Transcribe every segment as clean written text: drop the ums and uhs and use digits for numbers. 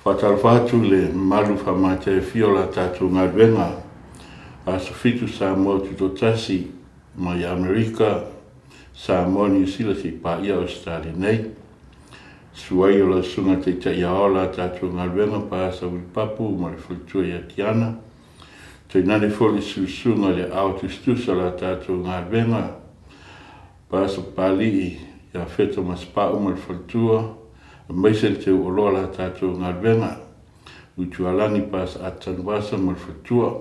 Whatalwhatu le malu whamate fiola tātou ngā ruenga a Sofitu Samoa tuto tasi mai Amerika, Samoa New Zealand si Paia Australia nei. Suai o la sunga te tai aola tātou ngā ruenga pa sa papu ma le whalitua i atiana. Te nane foli susunga le au tustusa la tātou ngā ruenga pa sa pali i a wheto maspau ma le whalitua. Maisen te olola tātou ngā ruenga, utualangi pas atanwasa ma whatua.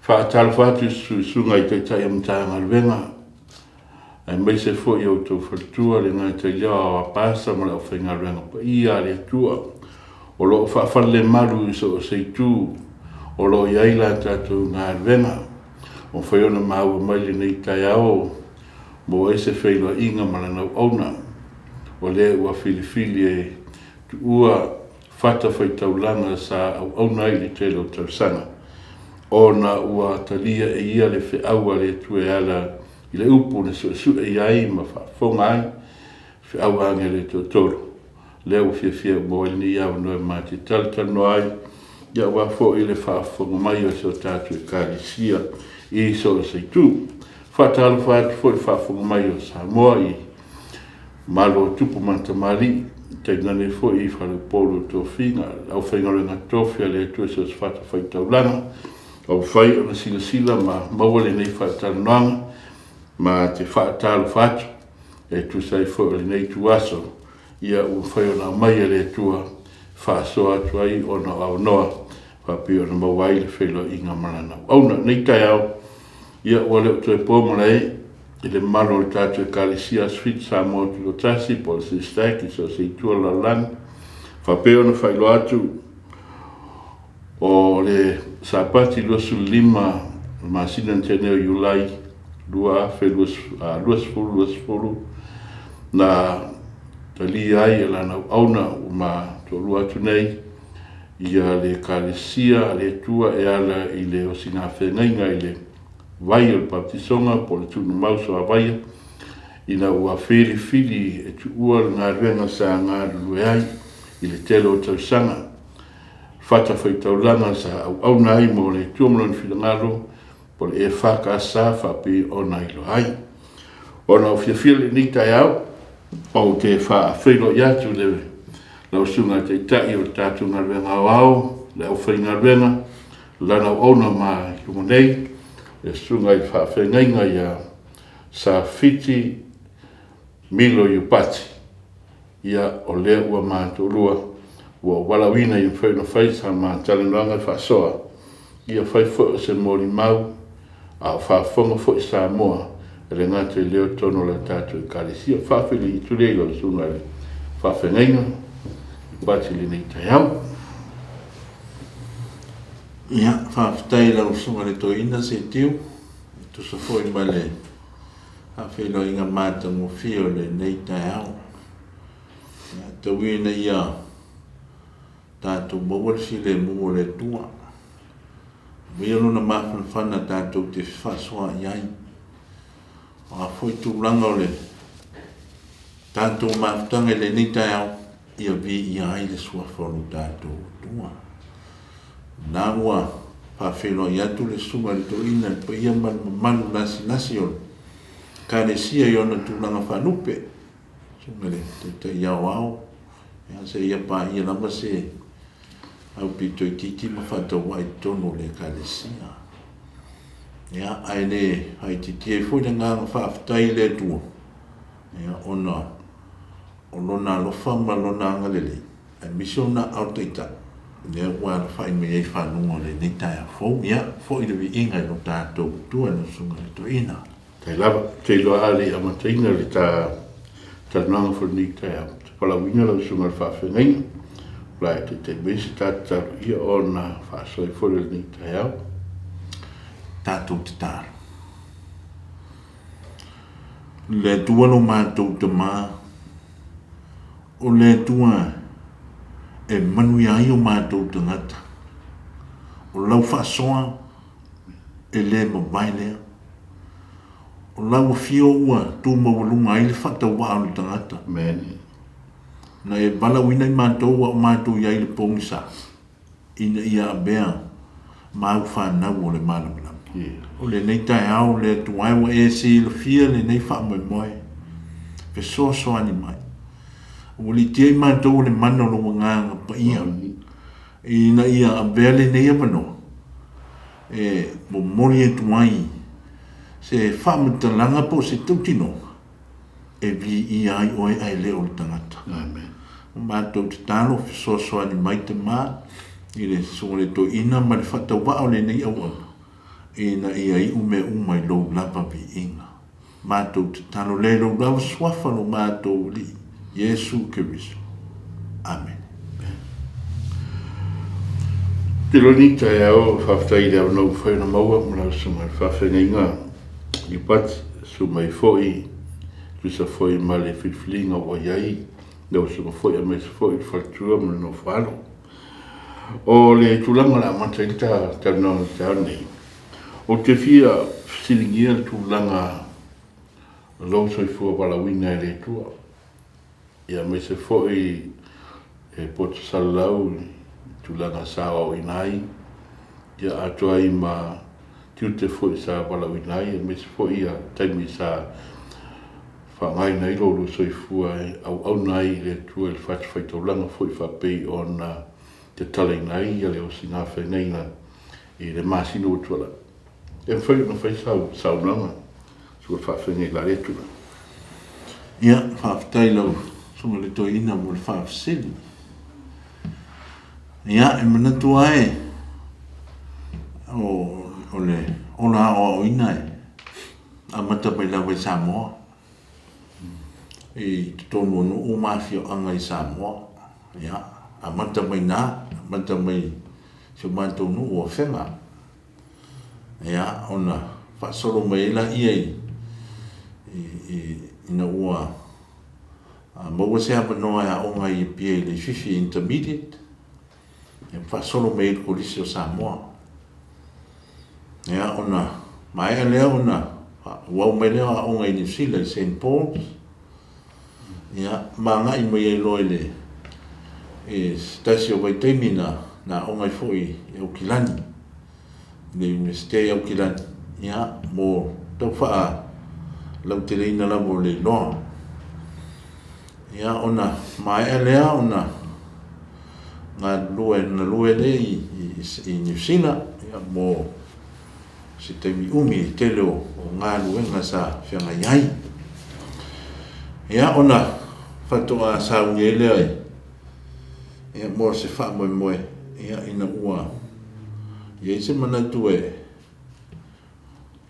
Whaatala whatu sunga i te tai amata ngā ruenga. Ai maise fo i auto whatua le ngai te lia a pasa ma lau whainga ruenga pa ia le tua. O lo whaafale maru i so o seitu, o lo i aila tātou ngā ruenga. O whaiona maua maile nei tai ao, mo eise whailua inga malanau auna. O le ua filifili e tu ua whata whaitaulanga sa au nai le telo tausanga. O na ua talia e ia le whiaua le tue ala i le upu na su e iai ma whafonga ai whiaua ange le totoro. Le ua fia mo ili ni iau noe ma te taltano ai ia ua fo i le whafonga mai o so tatu e karisia i so se tu. Whatalu whatu fo i whafonga mai o Samoa i malo tupu mantamari, te nane fo i whare polo tofinga, au whaingarenga tofia le tu e sos whata whaitaulanga, au whai o na sila ma mawale nei whaitarananga, ma te whaatalo whatu, e tu sai fo le nei tu aso, ia u whai o na mai le tua, whaasoa atu ai o na au noa, whapi o na mawai le whailo inga marana. Au na nei tai au, ia ua leo tu e pōmana e, i le malo le tātou e kalisia swit sa mo tulo tasi po le sistaki so se itua la lan whapeo na whailo atu o le sapati luasu lima masina teneo yulai lua fe luas fulu na tali ai e lana auna ma to lua atu nei ia le kalisia le tua e ala i le o singa whengainga i le vai o patisonga po le tunu mauso a vai ina ua fili e tu ua ngā ruenga sa ngā lue ai i le telo o tausanga whata whaitaulanga sa au nai mo le tuamlon whilangalo po le e whaka sa whapi o nai lo ai ona o fia le ni tai au o te wha whilo iatu le lau sunga te tai o tātu ngā ruenga au le au whainga ruenga lana ona ma kumonei e sunga i whawhengainga ia sa fiti milo i upati ia o lea ua mātorua ua walawina i whaina whaisa ma talenwanga whasoa ia whai fo se mori mau a whawhonga fo i Samoa e le ngate leo tono la tātou i Kalisia whawhili i tulego sunga i whawhengainga upati li nei tai au. Ia, whaafitai lau sunga le toina se tiu, tu sa foi ma le hawhelo inga mata mo fio le nei tai au. Ia, tawina ia tātou mawal si le mua le tua. Mia luna mafan whana tātou te whasua iai. A foi tūlanga o le tātou mafutanga le nei tai au, ia vi iai le sua whanu tātou tua. Nā ua whawhelo i atu le sunga le toina pa ia manu nasi o kāresia i ona tūlanga whanupe sunga le te iau au ia se ia pa ia lama se au pito i titi ma whatau ai tono le kāresia ia ai le ai titi e fwoi ngā whaafitai le tua ia ona o lona alofa ma lona angalele ai misiona au teita le ua fai me ai whanunga le nei tai a fōu ia fōi le vi inga no tātou tua no sunga le toina. Tai lava, te loa ali a mataina le tā nanga fo nei tai a te palawina lau sunga le whawhengainga lai te mesi tātaru ia o na whaasoi fo le nei tai au. Tātou te tāru. Le tua no mātou te mā o le tua e manui ai o mātou tangata. O lau whaasoa e le mawai lea. O lau whio ua tū mawalunga ai le whata wālu tangata. Meni. na e bala wina I mātou wa o mātou iai le pōngisa ina ia bea mau whanau o le malamala. O le nei tai au le tuai wa e si le fia le nei wha moe moe. Fe so ani mai. O li tia I mātou le mana lo nganga pa ia. Ina ia a bea le nei apano. E mo mori e tuai. Se wha matalanga po se tautino. E vi ia ai oe ai leo le tangata. Amen. O mātou te talo fe so ani mai te mā. I le sole to ina ma le whatau wa o le nei au au. Ina ia I ume umai lo lapa vi inga. Mātou te talo le lo lava swafa lo mātou li. Yesu Kiriso. Amen. Te loni tai au whaftai le au nau whaina maua muna sumai whawhenga inga. I pat sumai foi. Tusa foi ma le whiwhilinga o iai. Nau sumai foi a mesa foi whatua muna no whalo. O le tūlanga la mataita tana tānei. O te fia silingia tūlanga lousoi fua palawina e le tua. Ia me se foi e poto salau tūlanga sawa o inai. Ia atoa I ma tiute foi sa palawinai. Ia me se foi ia taimi sa whangai nei lo lousoi fua au nai le tua le whai tūlanga foi whapei o na te tale nai, ia leo singa whenei na I le masino utuala. E mwhai na whai sau nanga, sua whawhenei la retuna. Ia, whawhitai lau, sunga le toi ina mo le whawhisili. Ia, e manatu ai, o le ola o ina e, a mata mai lau e Samoa. I tonu onu o mafio anga I Samoa. Ia, a mata mai nā, mata mai se mātou nu o whenga. Ia, ona, whaasoro mai la ia ina ua maua se hapa noa a onga I pia le fifi intermediate. Ia, whaasoro mai ko lisi o Samoa. Ia, ona, mai a lea ona, wau mai lea a onga I New Zealand, St. Paul's. Ia, maa ngai mai e loe le e stasi o waitaimi na ongai foi e Aukilani. Le Universite e Aukilani. Ia, mo tau wha lau te reina la mo le loa. Ia, ona, mai a lea ona ngā lue le I New Zealand. Ia, mo se taimi umi te leo o ngā luenga sa whianga iai. Ia, ona, whatoa sa unge lea e. Ia mo se wha moe moe, ia ina ua. Ia se manatu e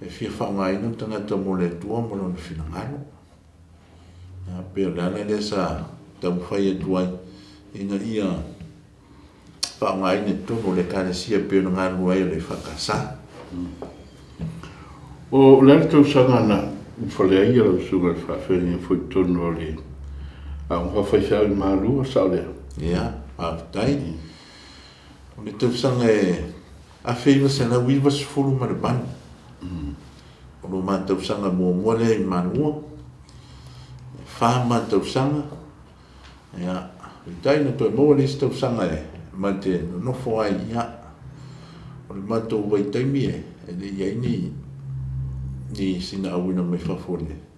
fia wha ngai nang tangata mo le tua mo lona whina ngano. Ia pēr lana le sa tau whai e tuai, ina ia wha ngai ne tono le kāresia pēr ngano ai le whakasa. O lera tau sangana, whale ai ala usunga le whawhenga fwoi tono le a mwhawhai whiau I mālua sao lea. Ia, pāwhitai. O le tausanga e a wheiwa se na wiwa sifuru ma le bani. O lo mā tausanga mua le I manua. Wha mā tausanga. Ia, whitai na toi mua le si tausanga e ma te nofo ai ia. O le mātou waitaimi e le iai ni sina awina mai whafole.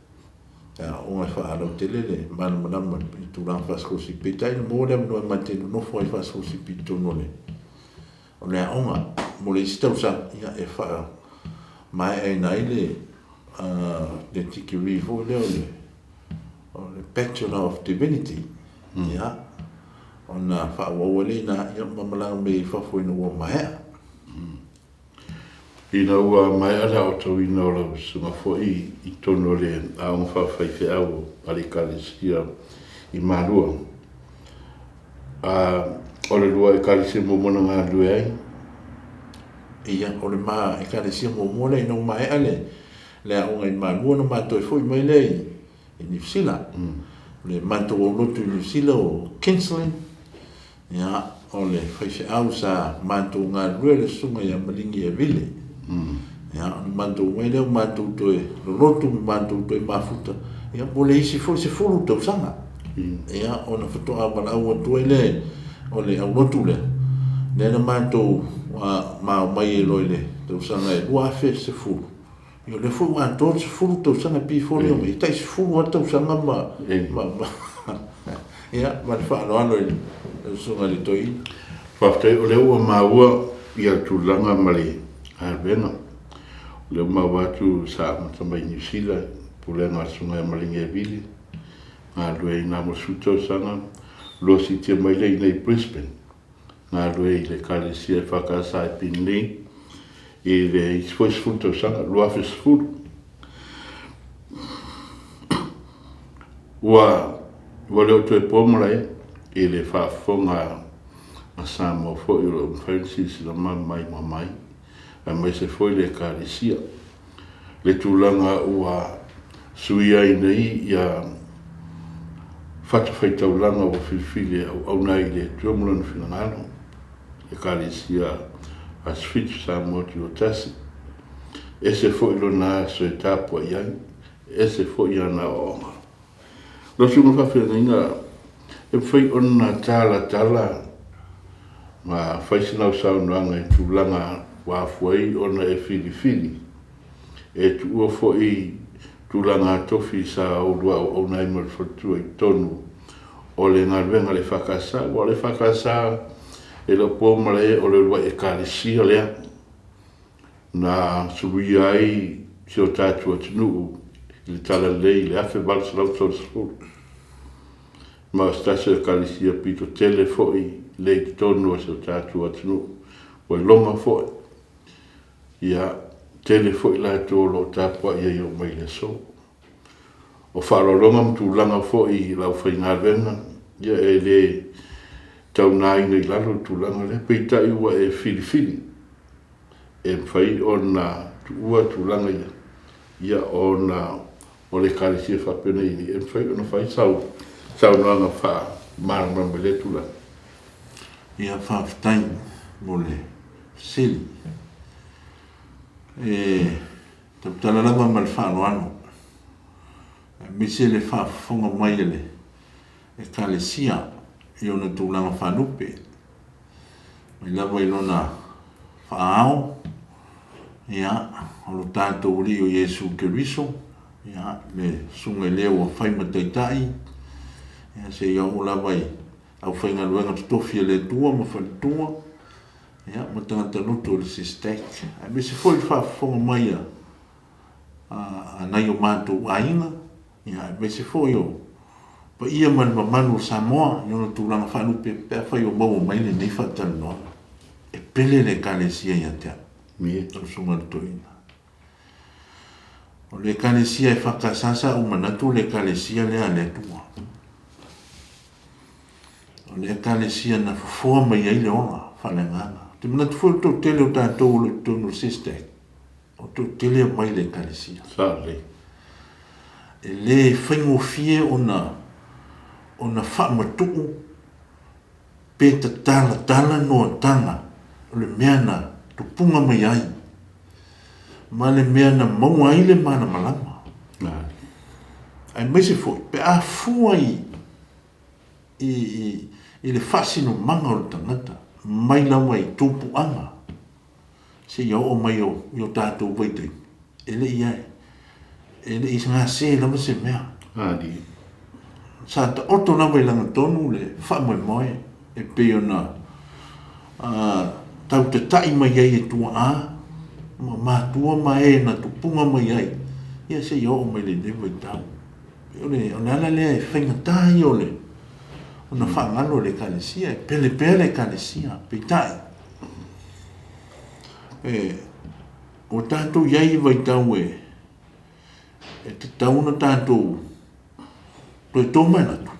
O ngai whaalau te lele, mana manama I tūranga whaskosi pitai, na mō lea mnoi mate no nofo ai whaskosi pitono le. O lea onga, mo le istausa, ia e wha mai ai nai le tiki rivo leo o le Bachelor of Divinity, ia, o na wha wawale na ia mamalanga me I whafoi no o maea. Ina ua mai ala o tau ina o lau sunga fwoi I tono le a on whawhai whiau ale kāresia I mālua. O le lua e kāresia momona ngā lue ai. Ia, o le mā e kāresia momona I nau mai ale. Le a onga I mālua no mātou e fwoi mai le I New Zealand. Le mātou o lotu I New Zealand o Kingsland. Ia, o le whaiwhiau sa mātou ngā lue le sunga I Amalingi e Vile. Ia, mātou mai leo mātou toe, lotu mātou toe mafuta. Ia, mo le isi foi se fulu tau sanga. ia ona fatoa bala au tuele ole au lotule le na mato ma mai loile to sanga e wa fe se fu io le fu wa to se fu to sanga pi fo le me tai se fu wa to sanga ma ia ma fa lo ano so ngali toi fa te ole o ma wa ia tu langa mali a bena le ma wa tu sa ma mai ni sila pule nga sunga mali nge vili a lo e na mo suto sanga lo si te mai le nei Brisbane na lo e le kale si e fa sa pinni e le foi sfuto sanga lo afe sfuto wa le to e pomola e le fa fonga a sa mo fo o Francis la mai a mai se foi le kale si le tulanga ua suia i nei ia fatu faitaulanga o filifili au nai le tuamulana finangalo e kalesia a sfitu sa moti o tasi ese fo ilo na so e tapua iai ese fo ia na onga lo sumu fafena inga e fai ona tala ma faisina o sao noanga e tulanga wafuai ona e filifili e tu ua fo i tulanga tofi sa o lua o nai mal fatu i tonu o le ngalwenga le whakasa o le whakasa e la pomale o le lua e kalisia lea na subi ai si o tatu atinu i le tala lei le afe balsa lau tol skulu ma stase e kalisia pito tele foi le i tonu o si o tatu atinu o i longa foi ia tele foi la tolo tapua ia yo mai le so o falo longa mtu langa foi la foi ngalwenga ia e le tau nai nei lalo tu langa le peita i ua e filifili e fai ona ua tu langa ia ona o le kalisia whapena ini e fai ona fai sau langa wha marama me le tu langa ia whaftai mo le sili e taputala lava ma le whaanoano mise le whaafonga mai le e kalesia i ona tūlanga whanupe mai lava i lona whaao ia o lo tātou ri o Yesu Keriso ia le sunga leo a whaima taitai ia se ia o lava i au whainga luenga tutofia le tua ma whalitua ia ma tangata luto le sistek a me se foi whaafonga mai a nai o mātou ainga ia me se foi o pa ia man manu Samoa i ona tūlanga whanupe pēr whai o mau mai le nei whatana noa e pele le kalesia ia tea mi o sunga le toina o le kalesia e whakasasa o manatu le kalesia lea le tua o le kalesia na fufua mai ai le onga whalenganga te manatu fua tau tele o tātou le tonu sistek o tau tele mai le kalesia sa le e le whaingo fie ona whaamatuku pe ta tala no tanga o le mea na tupunga mai ai ma le mea na maua ai le mana malama ai mai se foi pe a fua i le whasino manga o le tangata mai lawa i tupu anga se ia o mai o tātou waitei ele iai ele is ngā se lama se mea di sa ta oto na mai langa tonu le whamoe moe e pe ona tau te tai mai ai e tua ma mātua mai e na tupunga mai ai ia se ia o mai le newa i tau o le ala lea e whainga tahi o le ona whaangalo le kalesia e pele pele kalesia pe tai o tātou iai vai tau e te tauna tātou toi tō mai natu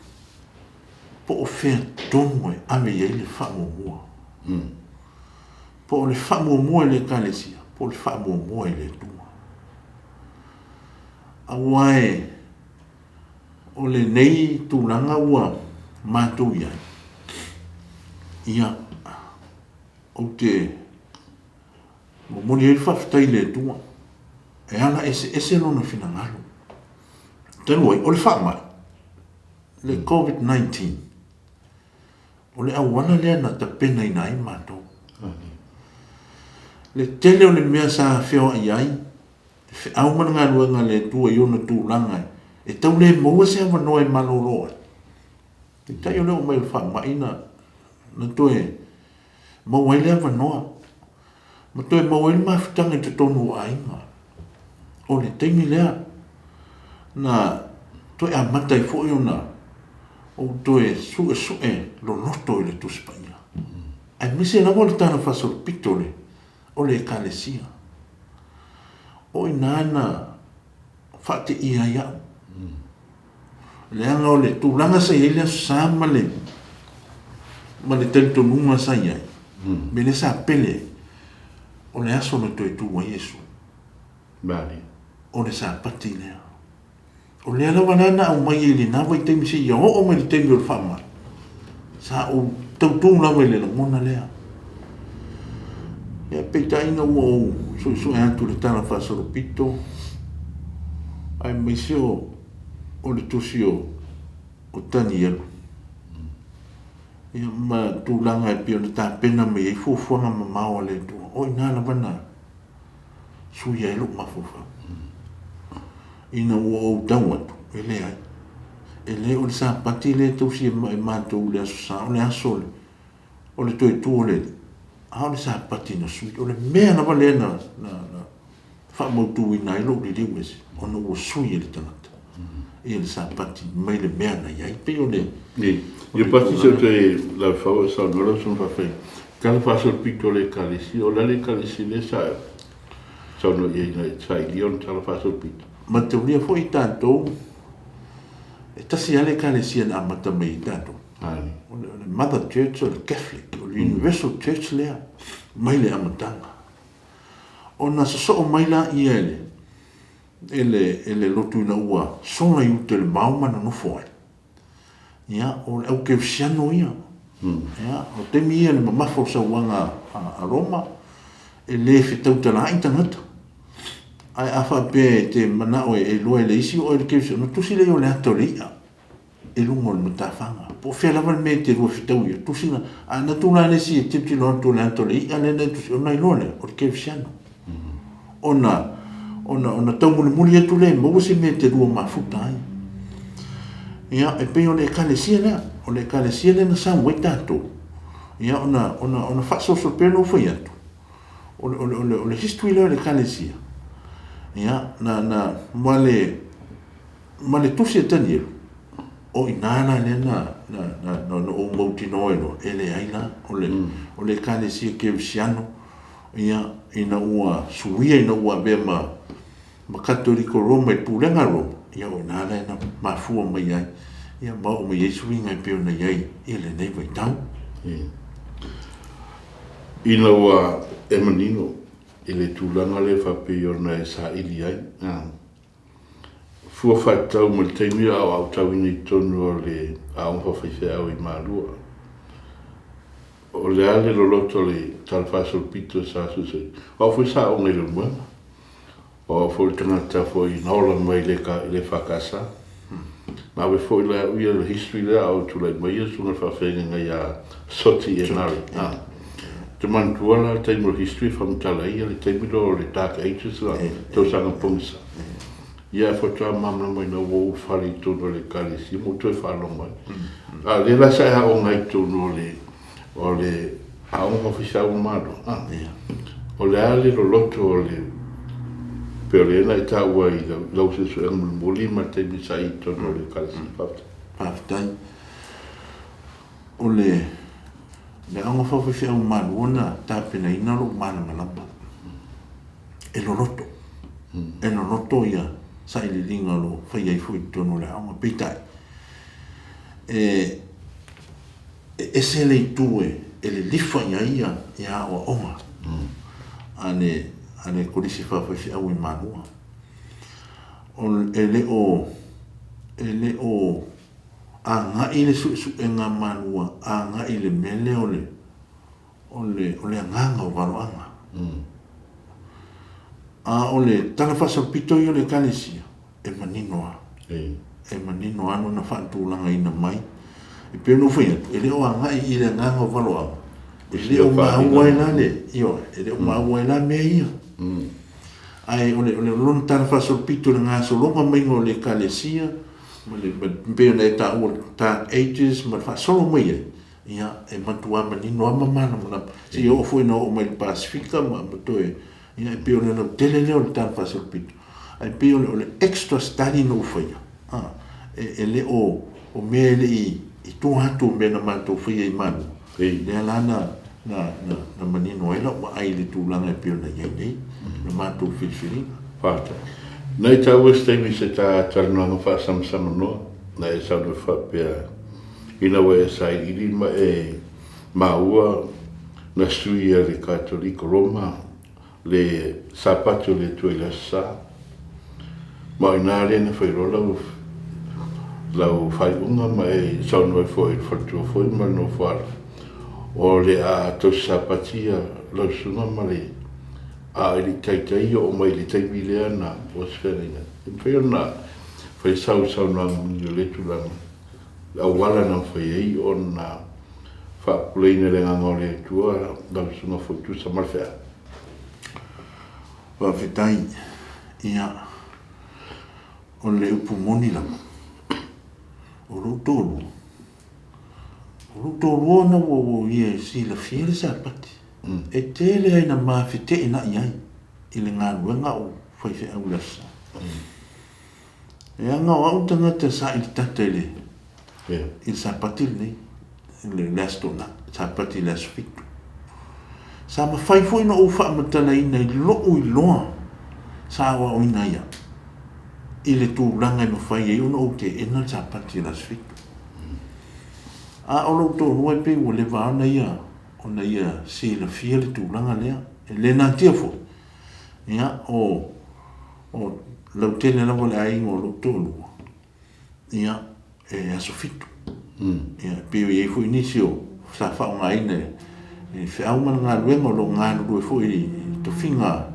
po o whea tonu e ame iai le whaamomua po o le whaamomua le kalesia po le whaamomua le tua awae o le nei tūlanga ua mātou iai ia o te momoni e whaftai le tua e ana ese lona fina ngalo tenu ai o le whaamai le COVID-19 o le awana lea na tapena ina ai mātou le tele o le mea sa whio ai ai au mana ngā ruenga le tua i ona tūlanga e tau le maua se awa noe maloroa te tai o le o mai le wha maina na toe maua i le awa noa ma toe maua i le mawhitanga i te tonu a inga o le teimi lea na toe a mata i fo i ona o toe su e lo noto i le tuspaia ai mise na mo le tana fasol pitole o le ekalesia o inana fate ia ia le anga o le tūlanga sa i le sa ma le tento nunga sa ia me le sa pele o le aso no toi tuwa Yesu Bari. o le sa pati lea o le ala wanana au mai i le nawa i teimi si ia o me le teimi o le whama sa o tautung lawa i le ngona lea ia peita inga ua o so e atu le tana whasoro pito ai mai se o le tusi o tani elu ia ma tūlanga e pio na tā pena me i fuafuanga ma maua le tua o ina la wana sui elu ma fuafuanga ina ua o tau atu e le ai e le o le sa pati le tusi e mātou le aso sa o le aso le o le toi tu o le a o le sa pati na sui o le mea na wale na wha mautu i na ilo li riwesi o na ua sui e le tangata e le sa pati mai le mea na iai pe o le Ia pati se te la whaua sa nora son whawhai kala whasol pito le kalisi o la le kalisi le sa no ia ina sa i lion tala whasol pito ma te ulia fo i tātou e tasi ale kalisi na amata mai i tātou o le Mother Church o le Catholic o le Universal Church lea mai le amatanga o na so o mai la i ele lotu na ua songa i ute le maumana no foai ia o le au kevsiano ia ia o temi ia le mamafo sa wanga a Roma e le fitau tala i tangata ai afa pe te manao e loe le isi o le kevsiano tusi le o le atoria e lungo le matafanga po fela val me te rua fitau ia tusi na ana tula le si e tipti lo to le atoria le le tusi ona ilone o le kevsiano ona tau muli atu le mo se me te rua mafuta ai ia e pe o le kalesia le na sa wai tato ia ona fa so pelo foi atu o le history le kalesia ia na male tusi e tanielu o inana le na o mauti noelo ele aina o le kalesia kevsiano ia ina ua suia ina ua be ma katoliko Roma e pulenga Roma ia o inana ina mafua mai ai ia ma o mai Yesu inga peo na iai ele nei vai tau ina ua e manino ele tūlanga le whape orna e sa ili ai fua whaitau ma le teimi au tau ina i tonu o le aonga whaiwhai au i mārua o le ale lo loto le talfasol pito sa susei o fui sa o ngai le mua o fui tangata fui naola mai le whakasa ma we fui la uia le history le au tu lai mai sunga whawhenga ngai a soti e nari te mantuala teimo history whamtala ia le teimo le dark ages la tau sanga pungsa ia whatua mamna mai na wou whali tūno le kalisi mo tue whalonga le la sa e o ngai tūno o le aonga whisau maro o le ale lo loto o le pero le ena i ta ua i lau se su engu muli ma te misa i tono le kalisi paftai o le aonga whawhiau maro ona tāpena ina lo mana malapa e lo loto ia sa ili linga lo whaiai fui tono le aonga peitai e se le tue e le lifa ia o onga ane kolisi whawhawhi au i manua e le o a ngai le su e ngā manua a ngai le mele o le anganga o waroanga a o le tala whasapito i o le kalesia e maninoa e manino anu na whaatūlanga ina mai. E pia no whaia, e leo a ngai i le nganga waloa. E leo maua i la le, io, e leo maua i la mea ia. Ai, ole lona tana whasolpito le ngā solonga maingo le kalesia, ma le pia na e ta ua ta ages, ma whaasolo mai e. Ia, e matua manino ama mana mana. Si o fui na o mai Pasifika, ma toe. Ia, e pia ole no tele leo le tana whasolpito. Ai pia ole extra study no whaia. E le o mea le i tō hatu mea na mātou whaia i manu. Le ala na manino e lau, ma ai le tūlanga e pia na iei nei, na mātou whiwhiri. Whāta. Nei tā westemi se tā taranoanga whaasamsama noa, na e sauna whapea ina wea sai iri ma e maua na suia le Katoliko Roma, le sapato le tuela sa, ma ina le na whairola lau whaiunga ma e sauna foi whatua foi ma no whara. O le a to sapatia lau sunga ma le a ili taitai o mai le taimi lea na o sferina. E whai na whai sau na mungi o le tulanga. A wala na whai ei o na whaapuleina le nganga le tua lau sunga foi tu sa marwhea. Whawhetai ia o le upu moni lama. O routolu. O routolu ona o ia si la fiere sa pati. E tele ai na mawhite ina iai. I le ngā ruenga o whaiwhi au lasa. E anga o au tangata sa i tata ele. I sa pati nei. Le lastona. Sa pati las fitu. Sa ma whaifo ina o wha amatala ina i loo i loa. Sa awa o ina ia. I le tūranga ino whai e una o te ena sa pati las fitu. A olo tō rua pe o le vāna ia. Ona ia si la fia le tūranga lea. E le nā tia fo. Ia o lau tele lawa le ai o lo tō rua. Ia e aso fitu. Ia pio i e fo inisio. Sa whaonga ina e whiau mana ngā ruenga o lo ngā rue fo i to whinga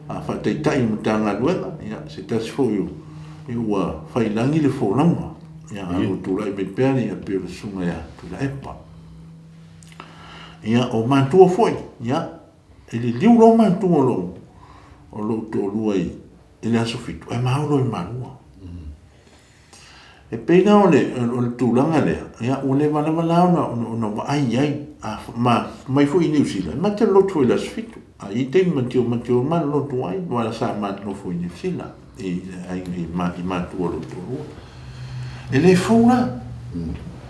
a whataitai mo tā ngā ruenga. Ia se tasi fo i ua whailangi le fo langa. Ia anu tūrai me pēri a pio le sunga ia tūra epa. Ia o mātua foi. Ia e li liu lo mātua o lo tō lua i le aso fitu. E mauro i marua. E peina o le tūranga lea. Ia o le wala ona wa ai mai fo i New Zealand. Ma te lotu i le aso fitu. A i te matio mana lotu ai. Wala sa mātua fo i New Zealand. I mātua lo tō lua. E le fōna.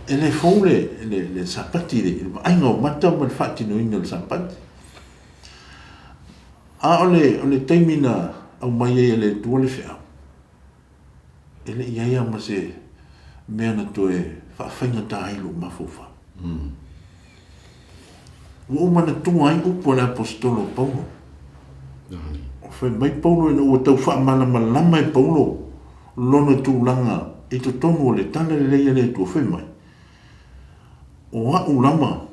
E le fōu le sapati le. Ainga o mata o le whaatino ina le sapati. A o le taimina au mai e le tua le whiau. E le iaia ma se mea na toe whaawhainga tā ailu mafofa. O mana tunga ai upo le apostolo Paulo. O whai mai Paulo ina ua tau whaamana malama e Paulo. Lona tūlanga i to tonu o le tana le leia le tua whai mai. O au lama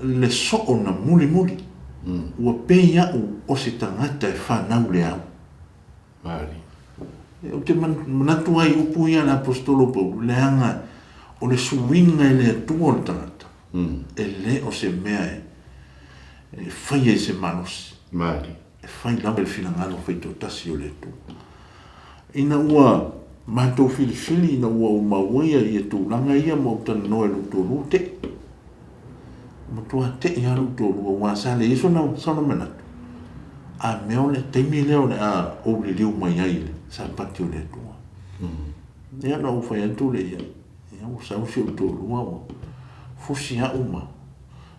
le soo na muli. Ua pei au o se tangata e whanau le au. Mari. O te manatu ai upu ia le apostolo Paulo. Le anga o le suinga e le atua o le tangata. E le o se mea e whai e se manosi. Mari. E whai lau e whinangalo whai tō tasi o le tu. Ina ua mātou whili ina ua o mauia i e tūlanga ia mo tana noe luto lute. Matua te ia luto lua wāsale iso na sauna manatu. A meo le teimi leo le a o le liu mai ai le sa pati o le tua. Ia na o whai antu le ia. Ia o sausi o luto lua o fusi a uma.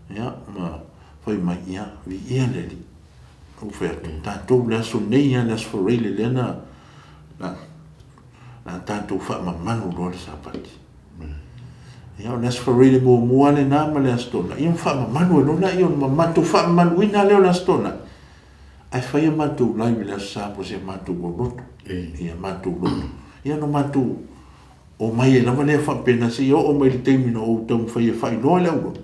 Ia ma whai mai ia vi ia le li. O whai atu. Tātou le aso nei ia le aso whareile le na tātou wha mamanu roa le sa pati. Ia o le aso whareile mua le nā ma le astona. Ia wha mamanu e lona ia o mamatu wha mamanu ina leo le astona. Ai whai a mātou lai le aso sāpo se mātou o roto. Ia mātou roto. Ia no mātou o mai e lama lea wha pena se ia o mai le teimina o tau whai e whai loa le au roto.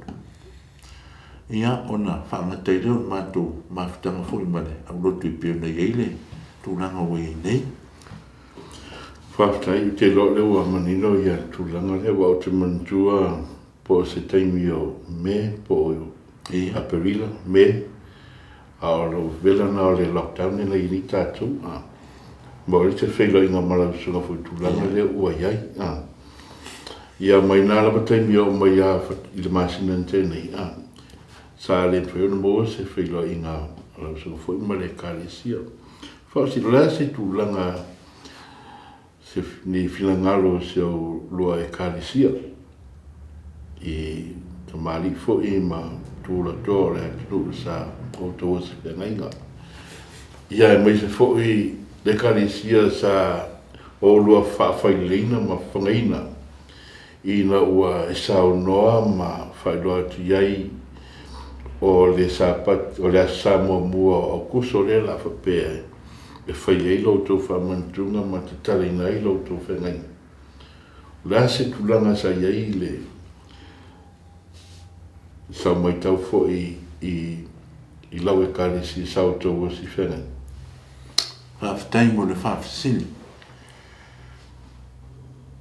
Ia ona wha ngatai leo mātou mawhitanga fwoi male au roto I pio nei eile tūranga o e nei. Whaftai te lo le ua manino ia tūlanga le wa o te mantua po se taimi o me po a perila me a o lo vela na o le lockdown nila i ni tātou mo le te whaila inga mara sunga fu tūlanga le ua iai ia mai nā lava taimi o mai a i le masina tēnei sa le tueona mo se whaila inga mara sunga fu ima le kālesia whausi la se tūlanga ni filangalo se o lua e kālesia i ka mali fo i ma tūla tōre a tūla sa o tōa se whengainga. Ia e mai se fo i le kālesia sa o lua whawhaileina ma whangaina i na ua e sao noa ma whailoa tu iai o le sapat o le asa mua o kuso le la whapea e whai ei loutou whamantunga ma te tale nei loutou whengai. La se tulanga sa iei le sa mai tau fo i lau e kare si sao tau o si whengai. Whaftai mo le whafsili.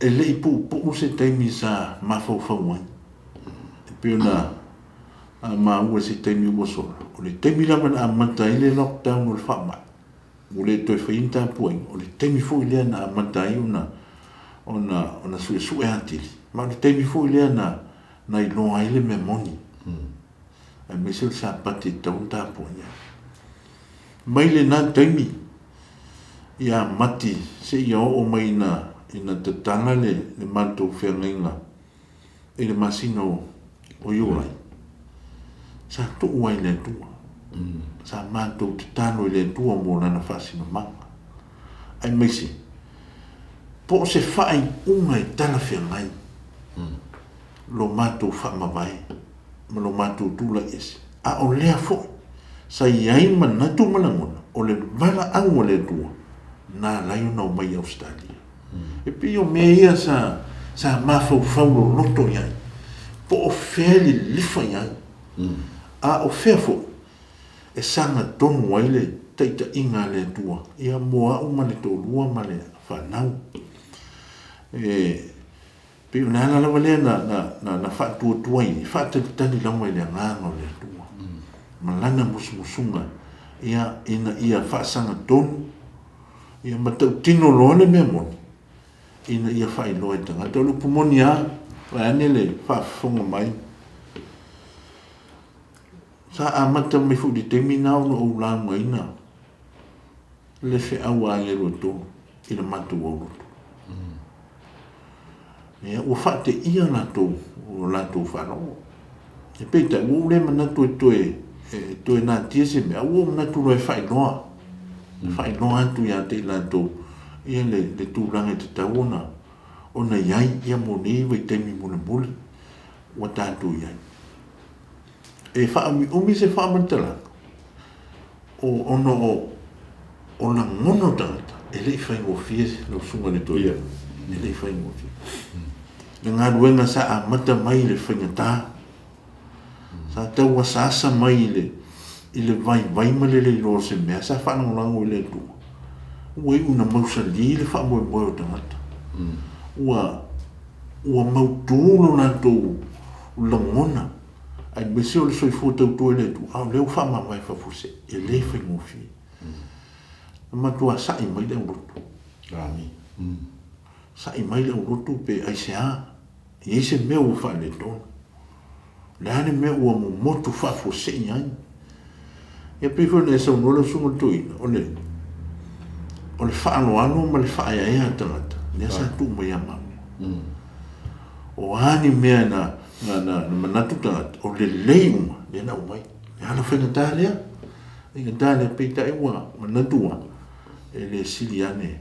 E le i pu se taimi sa mawhau wai. E pio na ma ua se taimi ua sola. O le taimi laman a mata i le lockdown o le whamai. O le toi whainta puai, o le teimi fui lea na matai ona sue atili. Ma o le teimi fui lea na i loa ile me moni. Ai mesel sa pati taunta puai. Mai le na teimi, ia mati se ia o mai ina tatanga le mantou whengainga e le masino o iurai. Sa tu uai le tua. Sa mātou te tāno i le tua mō nana whasina manga. Ai meisi, po se whaai unga i tala whengai, lo mātou whamawai, ma lo mātou tūla esi. A o lea fo, sa iai manatu malangona, o le wala au o le tua, nā laio nau mai Australia. E pio mea ia sa mawhau whaulo loto iai, po o whea li lifa iai, a o whea fo, e sanga tonu waile taita inga le tua ia moa o male to lua male whanau pe una la wale na fatu tuai fatu tani la mai le ngano le tua malana musunga ia fa sanga tonu ia matau tino lone memo ia fa i loe tanga to lu pumonia wa anele fa fonga mai sa amata me fu di terminal no ula maina le fe awa le roto ina matu o roto e o fate ia na to o la to fa no e peta o le mana to na tiese me o na to le fa no antu ya te la to ia le tu langa te tauna ona yai ia moni we te mi mona mul o tantu yai e fa mi se fa mantala o na mono tata e le fa o fies lo sunga le to ia e le fa o fies nga duenga sa a mata mai le fa ta sa te wa sa mai le ile vai male le lo se me sa fa no lango le tu we una mausa li le fa mo tata ua mautulo na to longona ai bese o le soi foto to le tu a le fa ma mai fa fuse e le fa mo fi ma tu sa i mai le roto Rami. sa i mai le roto pe ai e se me o fa le to le ane me o mo motu fa fuse ngai e pe fo ne so no lo su mo tu o le fa ano ma le fa ia tata ne sa tu mo ya ma o ani me na manatu tata o le leima le na mai le ana fa ta le e dale pe ta ewa manatu e le siliane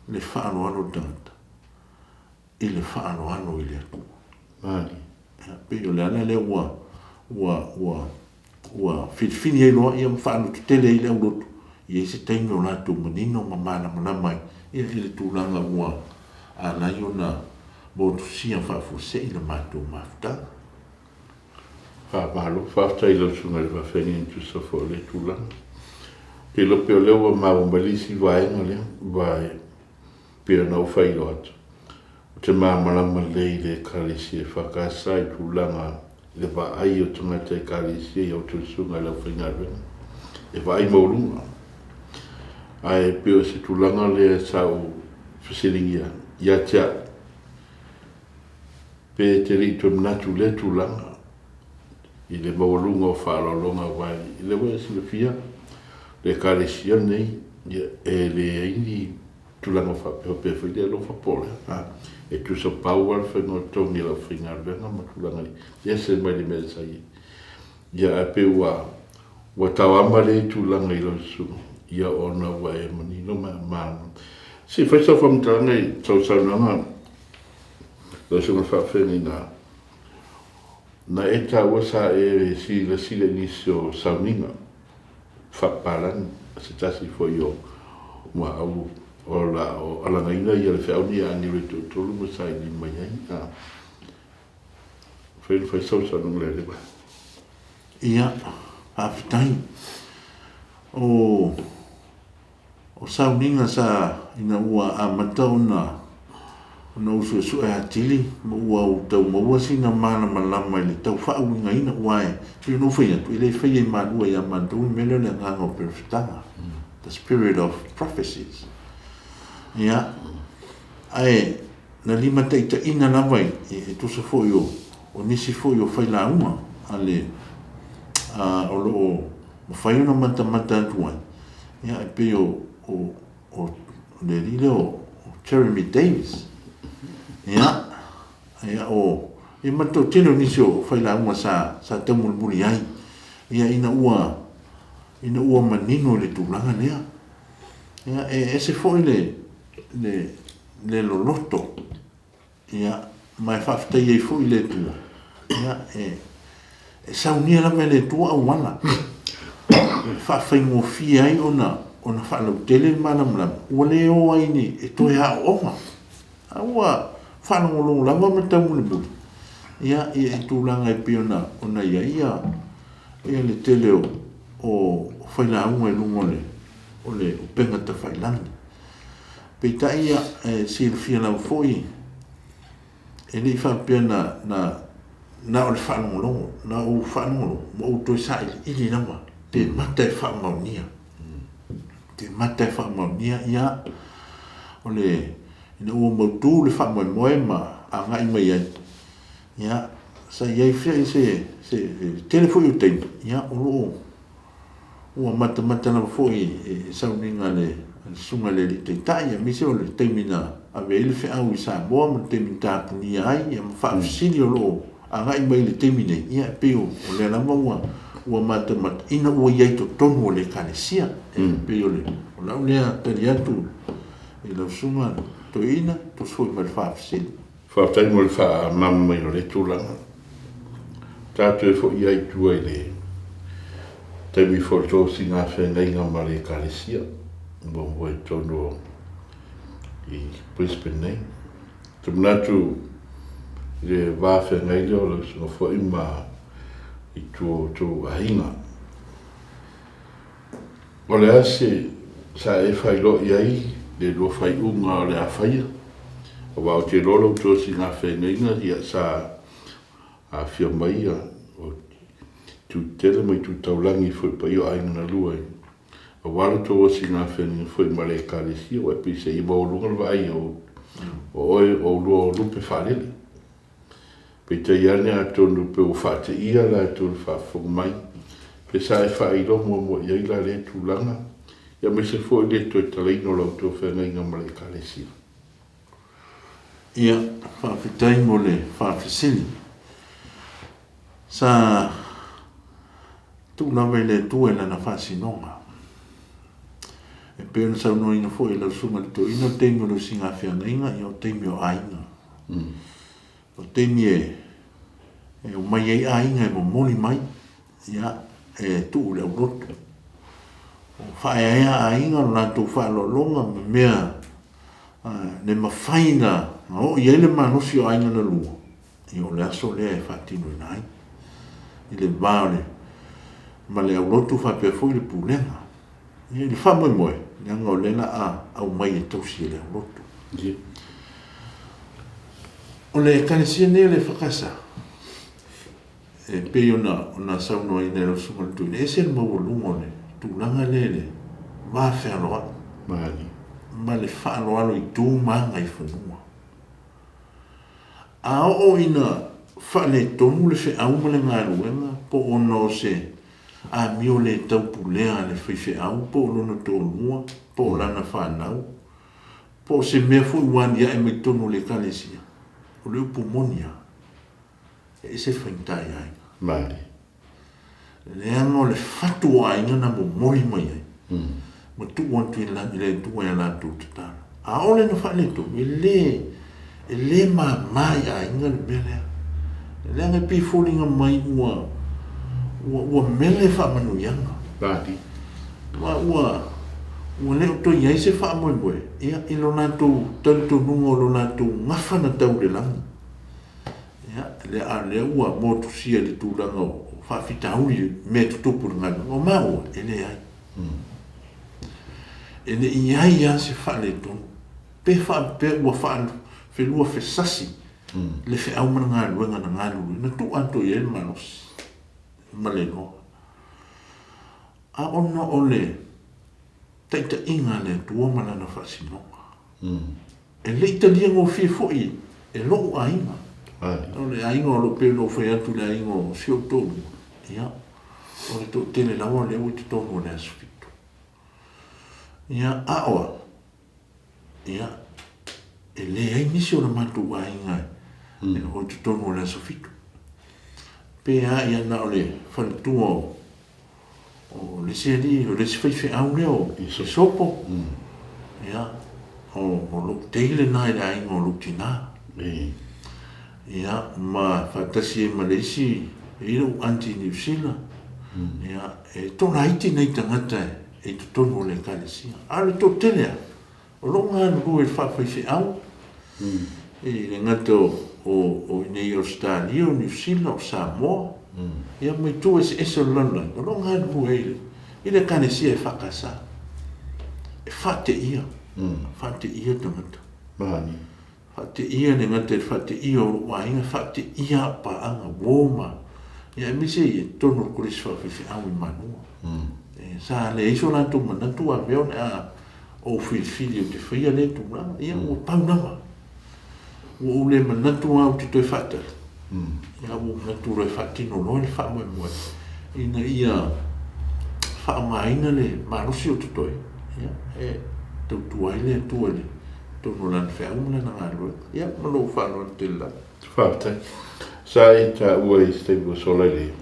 le fa ano tata e le fa ano ile Mali. pe yo le ana le wa fini e lo ia fa ano tele ile o e se tengo na tu menino mamana mai e le tu langa wa ana yo na bo tu sia fa fu se ile matu mafta Fa malo, fa tai lo sunga le va feni tu so fo le tula. Ke lo pe le wa ma balisi vai no le vai. pia na ufai lo atu. O te māmalama lei le kalisi e whakasai tūlanga le wa ai o tunga te kalisi e o tu sunga le whainga rena. E wa ai maurunga. Ai pia se tūlanga le sau whasiringia. Ia tia. Pe te rito mnatu le tūlanga. I le maurunga o whaalolonga wai. I le wea sila fia. Le kalisi nei. E le aini tūlanga whapeo pe while alo whapole. E tu sa pau al whenua tongi la whinga renga ma tūlanga ni. Ia se mai le mea sai. Ia a pe wa tawama le tūlanga i lau su. Ia ona wa e manino ma. Si whaisa whamtanga i tau saunanga. Lau sunga whawhengi na. Na e ta wasa e si la sile nisi o sauninga. Whaparani. Se tasi foi o ma au o la o alanga ina ia le whauni a ni reto tolu ma sai ni mai ai. Whai sau nung le lewa. Ia, hawhitai. O sauninga sa ina ua a matau na usu su e hatili ma ua o tau maua sina mana malama ili tau whaunga ina ua e pio no whaia tu ile whaia manua ia mantua mele le nganga o perfitanga. The spirit of prophecies. Ia, ai na lima teita ina na vai e tusa foi o nisi foi o whaila uma ale o lo o whaiona mata tuai. Ia, e pio o le rile o Jeremy Davis. Ia, o e mato tino nisi o whaila uma sa tamulmuri ai. Ia ina ua manino le tūlanga nea. Ia, e se foi le loloto. Ia, mai whawhitai e foi le tua. Ia, e saunia la me le tua au wana. Whawhaingo fia ai ona whalau tele manamlam. Ua le o aini e toi a onga. Ua whanongolong lama matamu le buri. Ia, e tūlanga e piona ona ia le tele o whaila aunga e lungo o le upenga ta whailani. Peita ia si le fia lau foi e li whapia na o le whanongolongo, na o whanongolongo, ma o toi sa ili nawa, te mata e whamaunia. Te mata e whamaunia ia o le ina ua mautu le whamoemoe ma a ngai mai ai. Ia, sa iai fia i se telefoi o teina, ia o loo ua mata na foi e sauninga le sunga le li teitai a mise o le teimina a veile fe au i Samoa ma teimina tāpunia ai ia ma whaafisiri o loo a ngai mai le teimina ia e peo o le alama ua mata ina ua iai to tonu o le kalesia e peo le o lau lea tari atu i lau sunga to ina to soi ma le whaafisiri. Whaatai mo le wha mama i le tūlanga. Tātou e fo iai tua i le Taimi whorto si ngā whengainga ma le kalesia. Mo e tono i Brisbane nei. Tumanatu le wā whengaile o lau sunga fo ima i tō ahinga. O le ase sa e whailo i ai le lo whai unga o le a whaia. O wao te lolo tō si ngā whengainga ia sa a whia mai o tu tele mai tu taulangi foi pa io ai na lua. O wala to si nga fen foi male kalisi o e pise i bo lunga vai o lo lupe falele. Pe te iane a tonu pe o fate ia la tu fa fo mai. Pe sa e fa i lo mo ia la le tu langa. Ya me se foi le to talino lo to fe nga male kalisi. Ia fa fitai mo le fa fisili. Sa tu lava le tu ela na fasinonga. E pena sa no ina foi la suma to ina tengo lo singa fianga io tengo ainga. O temie e o mai ai ainga e mo moli mai ia e tu le roto. O fa ai ainga la tu fa lo longa mea ne mafaina o ia le manusi o ainga na lua. Io le aso le fatino nai. Ile vale ma le aulotu fa pe foi le pulenga. Ia le fa moi moi, nga o lena a au mai e tausi le aulotu. O le kalesia ne le whakasa. E pe ona sauno i ne lo sunga tu. E se mo lungo ne. Tu langa le. Ma fe aloa. Ma le whaaloa lo I tū maanga I whanua. A o ina whale tonu le whi au ma le ngā ruenga. Po ono se a mio le taupu lea le whi au. Po ono tōnua. Po lana whanau. Po se mea fui wani a e me tonu le kalesia. O le upu monia. E se whaintai ai. Mari. Le ango le whatu a inga na mo mori mai ai. Ma tu wantu in langi le tu wai ala tu tatara. A ole no whale tu. E le ma mai a inga le mele. Le anga pi fōringa mai ua mele wha manu yanga. Mari. Ua leo to iai se wha moe moe. Ia ilo nātou tanto nungo lo nātou ngawhana tau le langi. Ia le ua motu sia le tūranga o whawhitauri me tutupu ngana. O maua, ele ai. Ele iai ia se whale tonu. Pe ua whelua whesasi. Le whe au mana ngā ruenga na ngā ruru. Na tu anto i ele manos. Male no. A ona o le taita inga le tuomana na whasinonga. E le italia ngō whie fōi. E loo a inga. O le a inga o lo pēno whai atu le a inga o sio tonu. Ia. O le tō tele lawa le ui te tonu o le asfitu. Ia aoa. Ia. E le ai nisi o le matu a inga. E o te tonu o le asfitu. Pea ia na o le whaletua o le seri, o le siwhaiwhi au leo, I se sopo. Ia, o luk teile nai le ainga o luk tina. Ia, ma whatasi e Malaysi, e ilo anti New Zealand. Ia, e tōna iti nei tangata e tutonu o le kalesia. Ale tō telea, o lo ngā nuru e whawhaiwhi au. E le ngata o nei Australia, o New Zealand, o Samoa. Ia mai tu ese lana, o lo ngā nuru e I le kalesia e whakasa. E whate ia. Whate ia tangata. Mani. Whate ia ne ngata e whate ia o wainga, whate ia pa anga woma. Ia mise I tono kuris whawhiwhi au I manua. Sa le iso lantu manatu a meo ne a o whiwhiri o te whaia le tu rama. Ia o paunama. O ule manatu au te toi whatar. Ia o manatu roi whatino loa le whamoe moe. Ina ia whaamaina le marosi o te toi. Ia e tautuai le tua le. Tono lan whaumana na ngā roi. Ia malo whanua te la. Whātai. Sa e ta ua I Stable Solele.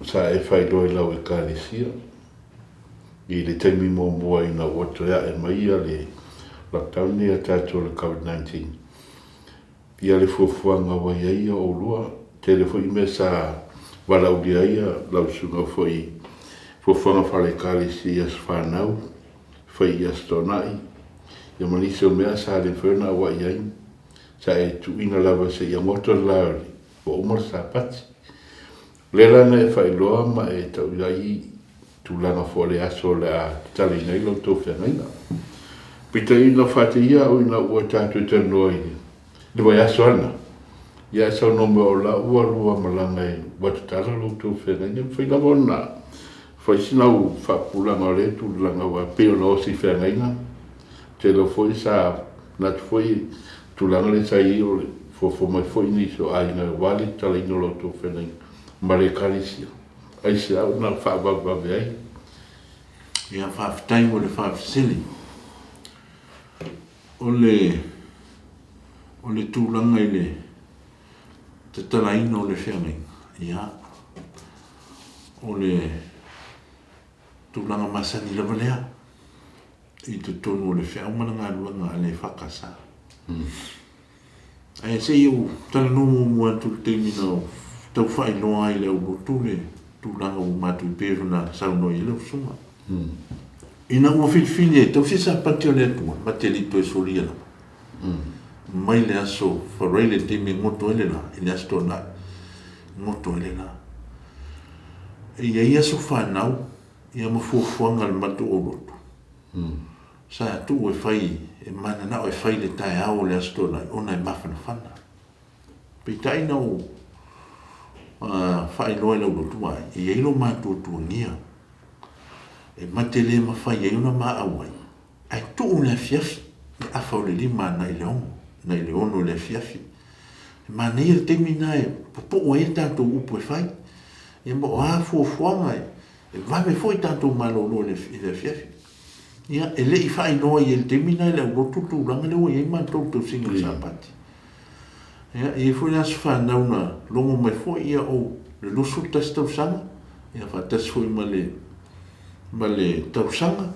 Sa e whaidoi lau e kālesia. I le taimi mō mua I na oto ea e maia le lockdown ni a tātou le COVID-19. Ia le fuafuanga wai aia o lua. Telefoni me sa walauri aia lau sunga foi fuafuanga whale kālesia as whanau. Whai I astonai. Ia manise o mea sa le whina wai ai. Sa e tuina lava se ia moto lauri. O umar sa pati. Le lana e whailoa ma e tau iai tūlanga fōle aso le a tali nei lo tō whengaina. Pita ina whate ia o ina ua tātou tano ai. Le vai aso ana. Ia sa no me o la ua lua malanga e watu tala lo tō whengaina. Whailava ona. Whaisinau whapulanga le tūlanga wa peo na osi whengaina. Te lo foi sa nat foi tūlanga le sa I o le fo mai foi ni so aina wale tala ino lo tō whengaina. Mare kalesia. Ai se au na whaababa ai. Ia whaafitai mo le whaafisili. O le tūlanga I le te talaina o le whengai. Ia. O le tūlanga masani lava lea. I te tonu o le wheaumana ngā luanga a le whakasa. Ai se iu tala nomo mua tu teimina o tau whai noa I le urotu le tūlanga o mātu I peru na sauno I leo sunga. Ina ua whiwhini e tau sisa pati o le atua, mate lito e solia la. Mai le aso wharai le teime ngoto ele la, I le asto na ngoto ele la. Ia ia so whanau, ia mafuafuanga le matu o rotu. Sa tu e whai e mana na o e whai le tae au le astola ona e mawhana whana. Pei tai na o whai loa lau rotua e eilo mātua tua ngia e mate le ma whai e una maa awai ai tuu le fiafi e awhau le lima na i le ongo na i le ono le fiafi e mana i le temi na e popo o e tātou upo e whai e mo a fuafuanga e vame foi tātou malolo le fiafi ia e le i whai noa i le temi na i le rotutu ranga le o e mātou tau singa sapati ia e foi las whanau na longo mai foi ia o le lusu tas tau sanga ia whatas foi ma le tau sanga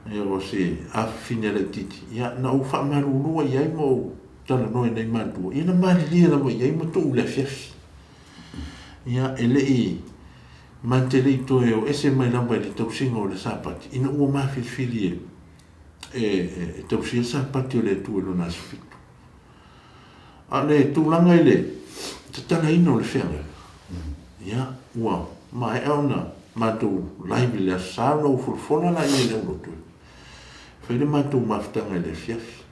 ia o se awhine le titi ia na u whamarurua iai mo tala noi nei mātua ia na marilia la mo iai mo tuu le fiafi ia e le i mantele i toe o ese mai lamba i le tau singa o le sapati ina ua mawhilfili e tau singa sapati o le tu e lona asfitu a le tūlanga i le tatana ino le whenga ia ua mai auna mātou laivi le asau na ufurfona la i le urotu whaile mātou maftanga i le fiafi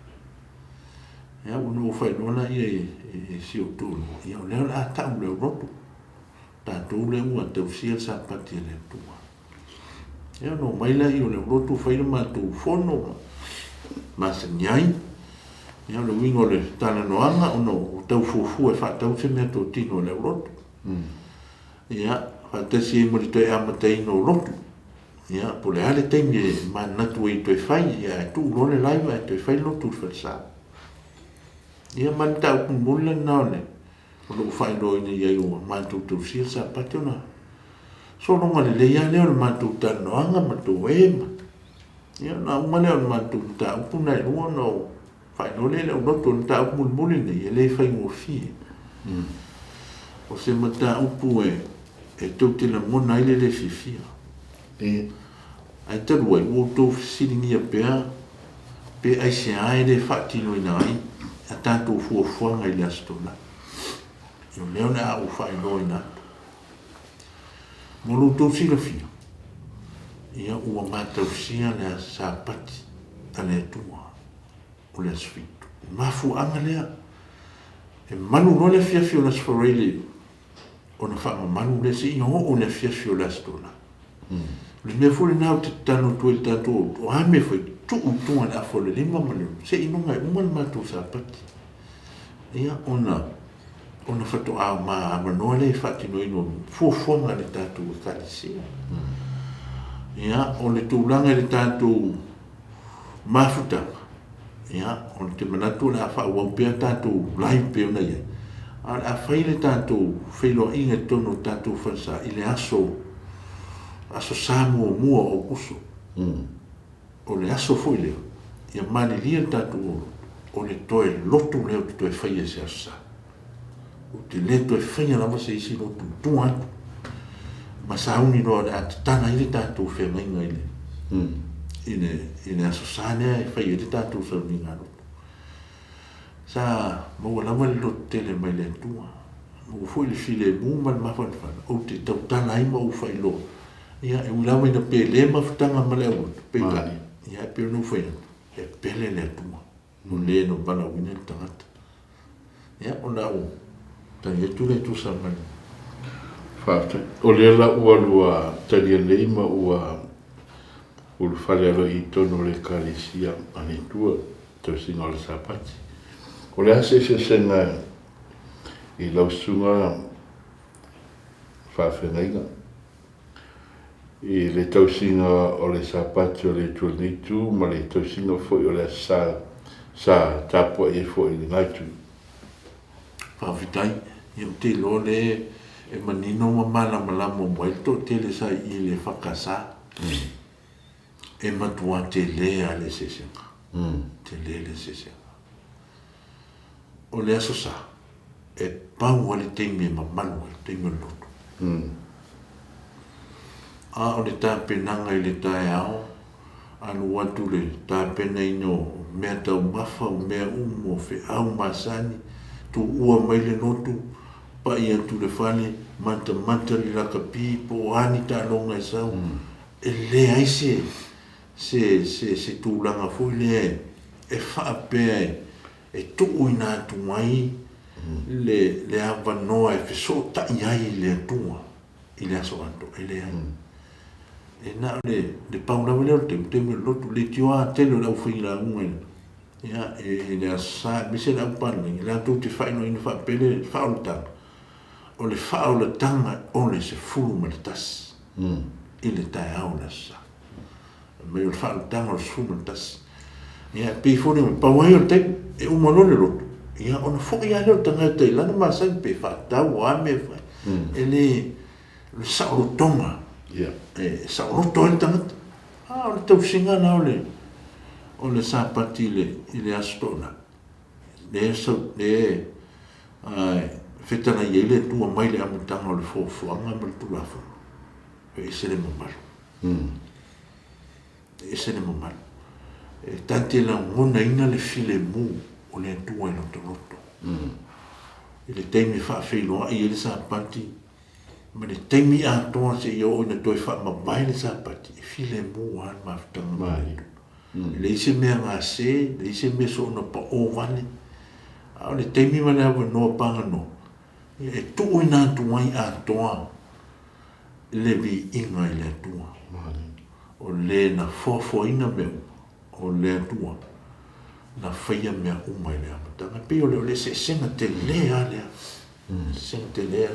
ia unu whailona i e sio tūlu ia o leo la tau le urotu tātou le ua tausia sapati le tua ia no maila i o le urotu whaile mātou fono masa nyai ia le wingo le tala noanga ono tau fufu e whatau se mea tō tino le urotu ia whatasi e mori toi amatai no urotu ia po le ale teimi e manatu e toi whai ia e tu urone laiva e toi whai lotu whatsa ia mani tau kumula nao le o lo whai roi ni iai ua mātou tau sia sa pati ona so longa le leia leo le mātou tala noanga mātou ema ia na uma leo le mātou ta upuna i lua no fai no le urotu na ta upu muli nei e le fai ngofie o se mata upu e tau te la mona ile le fifia ai taru ai o tau fisiringi a pea pe ai se ai le whaatino ina ai a tātou fuafuanga i le astola i o leo na au fai no ina molu tau sila fia ia ua mātau sia le sapati a le tua o le asfitu. Mafu anga lea. E manu no le fiafi o le asfarele. O na whama manu le si ingo o le fiafi o le astola. Le mea fule nao te tano tue tato o hame foi tu utunga le afo le lima maleu. Se inonga e uman matu sa pati. Ia ona whato a manoa le whati no ino fuafuanga le tato o kalisia. Ia o le tūlanga le tato mafutanga. ia on te manatu la fa wa pe tatu lai pe na ye a faile tatu felo inga tono tatu fa ile aso samu mua o kuso o le aso foile ia mani lia tatu o le toe lotu le toe faile se asa o te le toe faile la se isi no tuan ma sa uni no at tana ile tatu fe mai ile ine aso sane e fai e tatu sa minga sa mo la mo lo tele mai le tua mo foi le file mu mal ma fa o te tau tana ai mo fai lo ia e ula mo na pele ma futanga ma le o pe ka ia pe no foi e pele le tua no le no bana wina tangata ia ona o ta ye tu le tu sa mai fa o le la ua tali le ma ua o le whare alo i tono le kalisia ane tua tau singa o le sapati. O le ase se senga i lausunga whawhenaiga. I le tau singa o le sapati o le tuanitu, ma le tau singa foi o le sa tapua e foi le ngaitu. Whawhitai, i o te lo le e manino ma mana malamo mo to te le sa i le whakasa. E matua te le a le sesenga. Te le sesenga. O le aso sa, e pau a le teimi ma manu, teimi lotu. A o le tāpenanga i le tae ao, anu watu le tāpena ino mea tau mafa o mea umo fe au masani, tu ua mai le notu, pa ia tu le whane, manta li laka pi, po ani ta longa e sau. E le aise, se tūlanga fui le e whaapea e tuu ina atu mai le awanoa e wheso ta iai le atua i le aso anto e le ai. E na le paulawa leo te me lotu le tioa telo lau whainga unga ia e le asa mise la upana i le atu te whaino ina whaapele whaolutanga o le whaolatanga o le se fulu ma le tasi i le tae au la sa me o le whaolutanga o le se fulu ma le tasi ia pe fone me pawai o te e umano le lotu ia ona foki ia leo tanga te lana masai pe whaatau o ame e le saorotonga e saoroto e tangata o le tausinga na o le sapati i le astona le fetana i ele tua mai le amutanga o le fofuanga ma le tulafu e se le mamalu e se le mamalu e tante la ngona ina le file mu o le tua ino toloto i le teimi whaafeiloa i ele sapati ma le teimi a toa se i o ina toi wha mamai le sapati e file mu an maftanga mai le ise mea ngā se le ise mea so na pa o vale a le teimi ma le awa noa panga no e tuu ina tuai a toa le vi inga i le tua o le na fofo ina meu o le tua na whaia mea uma i le amatanga pe o le se senga te lea lea senga te lea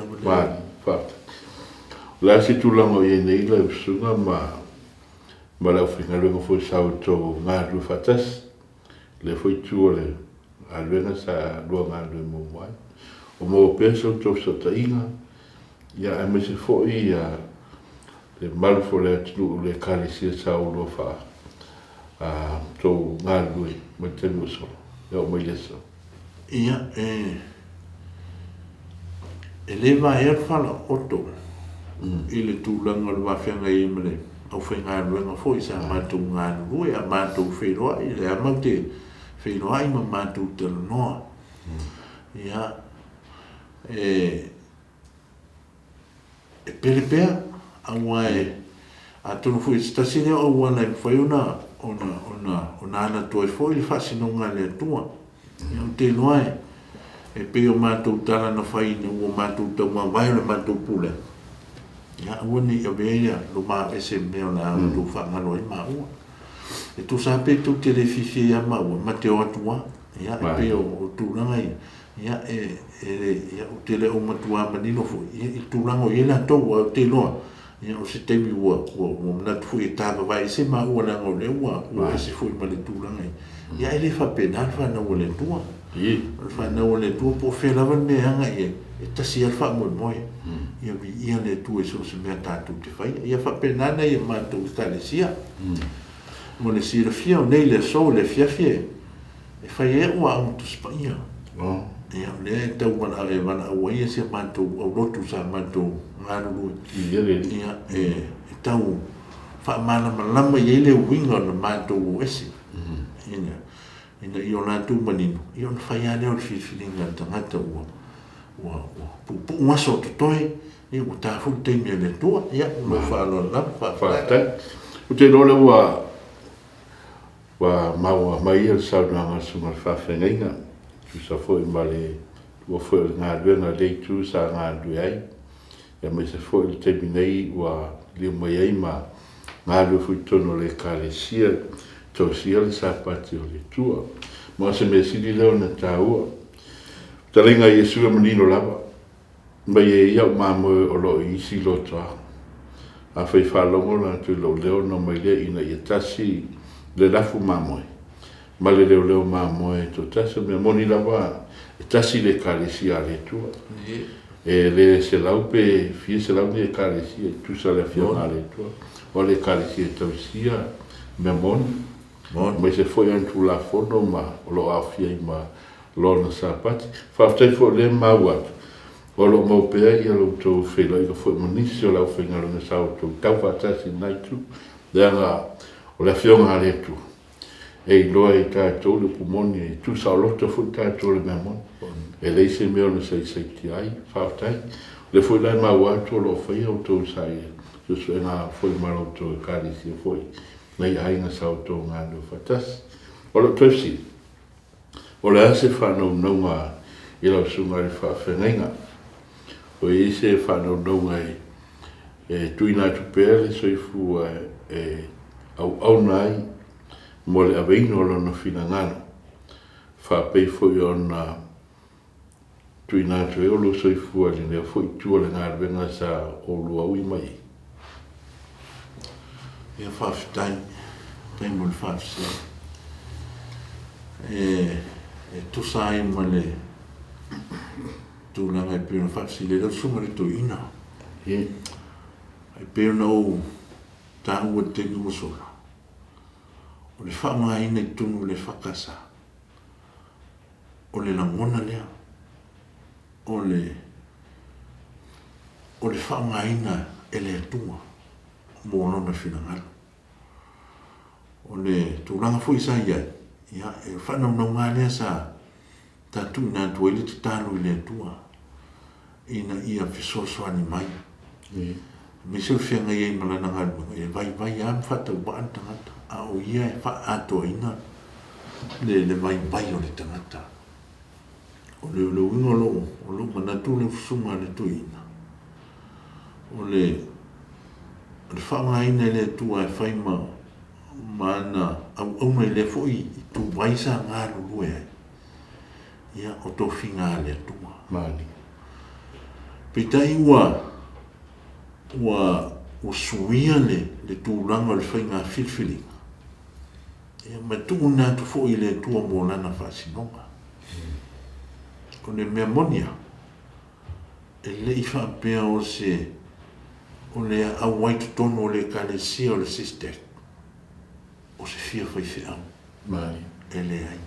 la si tulango i nei la usunga ma la ufinga luenga foi sao to ngā rua fatas le foi tua le a luenga sa lua ngā rua mo mai o mo peso to so ta inga ia a me se foi ia le malu fo le tunu le kari si sao lua fa to ngā rua ma te muso ia o mai leso ia e leva e fala oto i le tūlanga le wawhianga i mele au whainga ruenga foi sa mātou ngā rue a mātou whairoa i le amau te whairoa i ma mātou te noa ia e pere pea awa a tono foi stasi leo au wana i whai ona ana toi foi le whasinonga le atua ia o te noa e pe o mātou tala na whai ni ua mātou tau ma vai o le mātou pule ia wani a veia lo ma ese meo na tu whangalo i ma ua e tu sa pe tu te le fifi ia ma ua ma te o atua ia e pe o tūranga ia ia o te le o matua manino fu i tūranga o ila tau o te loa ia o se teimi ua mnatu fu i tāpa vai se ma ua na ngau le ua ese fu i ma le tūranga ia ele whapena alfa na ua le tua alfa na ua le tua po whelava me hanga ia e tasi alfa moe moe ia vi ia le tu e so se mea tātou te whai ia whapenana ia mātou stalesia mo le sira fia o nei le so le fia fia e whai e ua au tu spaia ia le e tau wana e wana aua ia se mātou au rotu sa mātou ngāruru ia e tau whaamana malama ia le winga na mātou ese ina i o nātou manino i o na whai ane o le whiwhiringa tangata ua pu ngaso to toi ni o ta fu te me le tua ia lo fa lo la fa ta o te lo le wa mai el sa na nga su ma fa fenga tu sa fo i male o fo nga le le tu sa nga du ai ya me se fo il te binei wa le mai ai ma nga lu fu tono le kalesia to sia le sa pati o le tua ma se me si di le na tau taringa Yesu manino lava mai e ia mamo o lo i si lo tra a fai falongo na tu lo leo no mai le ina i tasi le lafu mamo ma le leo mamo e to tasi me moni lava e tasi le kalesi ale tua e le se laupe fie se laupe e kalesi tu sa le fiona ale tua o le kalesi e tausia me moni mai se foi antu la fono ma o lo afia ma lona sapati fa fo le mawat o lo mo pe ia lo to fe lo ka fo monisi o la fenga lo sa o to ka fa tasi naitu danga o la fiona ale tu e lo e ka to le pumoni tu sa lo to fu ka to le memon e le se me o se ti ai fa le fo la mawat o lo fa o to sa e so na fo ma lo to ka di si fo nei ai na sa o to nga no fa tas O lo tefsi. O le ase whanau naunga i lau sunga le whawhengainga. O i se whanau naunga tuina tupea le soifua au nai mo le aveino lona finangano. Whapei foi ona tuina tu e olo soifua le nea foi tua le ngā renga sa o lua ui mai. Ia whawhitai, tai mo le whawhisa. Tusai ma le tūlanga e pēna whawhisi le lau sunga le tuina. E pēna o tā ua te nuasola. O le whaunga ina i tunu le whakasa. O le langona lea. O le whaunga ina e le atua. Mo lona finangalo. O le tūlanga fui sa iai. Ia, e whanau nau ngā lea sa tatu ina tua ili te tālu i le atua. Ina ia fisosoani mai. Me se whianga iei malana ngalunga. E vai am whatau baan tangata. A o ia e wha ato ina. Le vai o le tangata. O le wingo lo. O lo manatu le fusunga le tuina. O le whaunga ina le tua e whaima mana au mai le fo i tu waisa ngā lulu e. Ia o tō whinga le tua. Mani. Pitai ua suia le tūranga le whainga whilwhilinga. Ia mai tu nā tu fo i le tua mō lana whasinonga. O le mea monia. E le i whapea o se o le au waitu tono o le kalesia o le sistek. O se fia whai whiau. Mani. E le ai.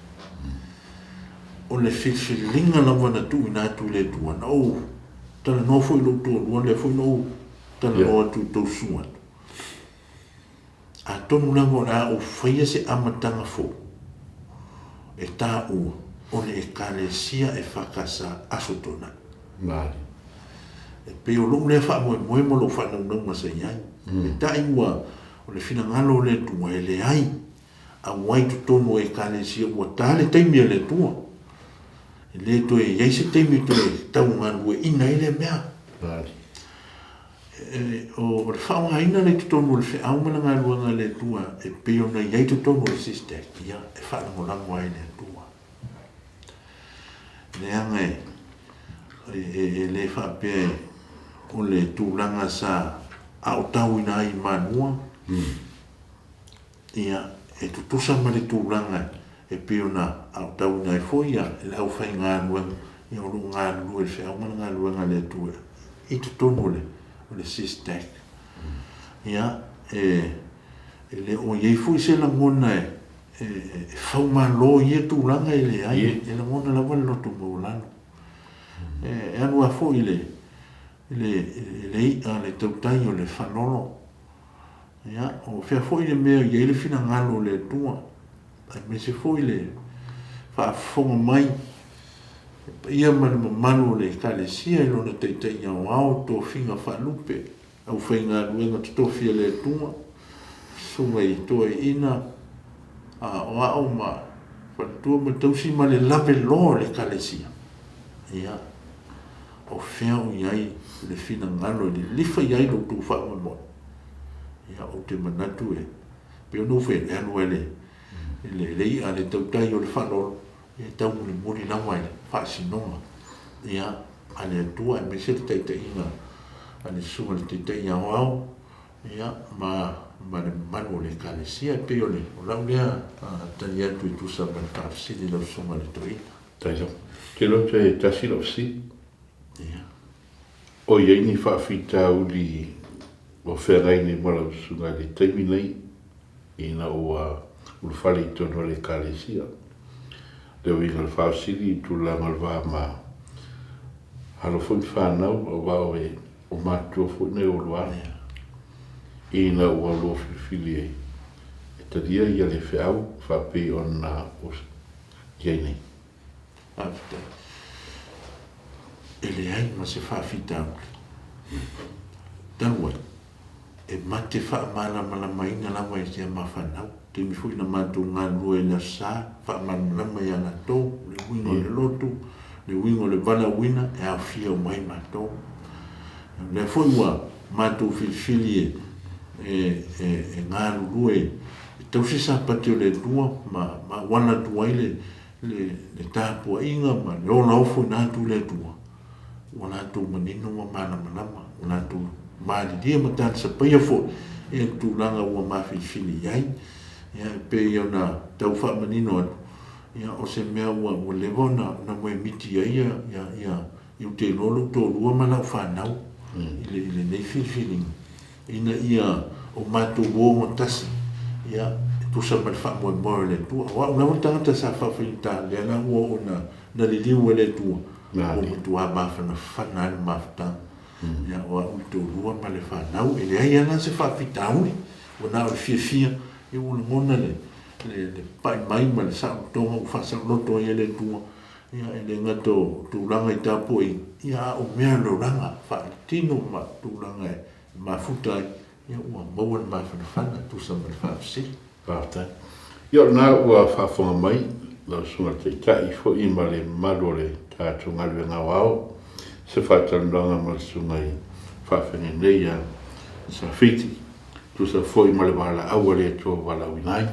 O le whiwhilinga lawa na tu ina tu le tua. Na o, tala no fwoi lo tua lua le fwoi no tala no atu tau suan. A tonu lawa na o whaia se amatanga fo. E tā ua. O le kalesia e whakasa asotona. Mani. E pe o lo le fa mo lo fa no ma se iai. E tai ua o le fina ngalo le tua e le ai. A wai tu tono e kalesia ua tale taimi le tua. E le to e iai se taimi to e tau ngalo e ina ele mea. Mani. O le fa nga ina le tu tono le fe au mana ngalo le tua e pe o na iai tu tono le sister. Ia e fa no la mo le tua. Le anga e le fa pe o le tūlanga sa au tau ina i manua. Ia, e tutusa ma le tūlanga e piona au tau ina i foia, e le au whai ngā luenga, i o lu ngā lua e whai au mana ngā luenga le tue. I tutono o le sistek. Ia, e le o iei fui se la ngona e whau mā lo i e tūlanga e le ai, e la ngona la wale lotu maulano. E anu a fo i le ika le tautai o le whanolo. Ia, o whea fwoi le mea i ele whina ngalo le tua. Ai me se fwoi le whaafonga mai. Ia mana manu le kalesia i lona teitai au au tō whinga whalupe. Au whainga ruenga tutofia le tua. Sunga i toa ina. O au ma whatua ma tausi ma le lape lo le kalesia. Ia. O whea o iai le fina ngalo le lifa iai lo tu whaama mo. Ia o te manatu e. Peo no whea e anu ele. Le ia le tautai o le whanolo. E tau muri lawa ele. Whaasinonga. Ia a le atua e me se te teite inga. A le sunga le teite inga o au. Ia ma le manu le kalesia e peo le. O lau lea tani atu i tusa ma le whaafsili lau sunga le toina. Taisa. Te lo te tasi lo si. Ia. O iei ni whaafita uli o whengai ni mara usunga le taimi nei ina o ulwhale i tono le kalesia. Leo inga le whaasiri i tu langa le waa ma halo fwoi whanau o wao e o mātua fwoi nei o luana. Ina o alo whiwhili e. E tadia ia le whiau whape o nā o iei nei. After. E le ai ma se whaafita uli. Tanua, e mate whaamalamalama inga lawa e tia mawhanau. Te mi fui na mātou ngā rua e na sā, whaamalamalama i ana tō, le wingo le lotu, le wingo le vala wina, e au fia o mai mātou. Le fui wa mātou filifili e ngā rua e tausi sa pati o le dua, ma wana tuai le tāpua inga, ma le ona ofu nātu le dua. O nātu manino wa malamalama, o nātu maali dia ma tātu sa paia fo, e tūlanga ua mawhilifili iai, ia pe ia na tau wha manino atu, ia o se mea ua lewa na moe miti ia iu te lolo tō rua malau whanau, ile nei filifili. Ina ia o mātou wōngo tasi, ia tu sa mal fa mo mo le tu wa una tangata sa fa finta le na wo na li le tu o tu ha ma fa na ma fa ya wa tu ru ma le fa na o ele ia na se fa fita u o na o fi e o mona le pa mai ma sa to o fa sa lo to ele tu ia ele ngato tu langa i tapo ia o me lo langa fa tino ma tu langa ma futa ia o mo ma fa na tu sa ma fa si Parta. Ia na ua whaafonga mai, lau sunga te tai fo i ma le malore tātou ngalwe ngā wao, se whātanuranga ma sunga i whawhene nei a sa whiti, tu sa fo i ma le wala awa le tō wala winai,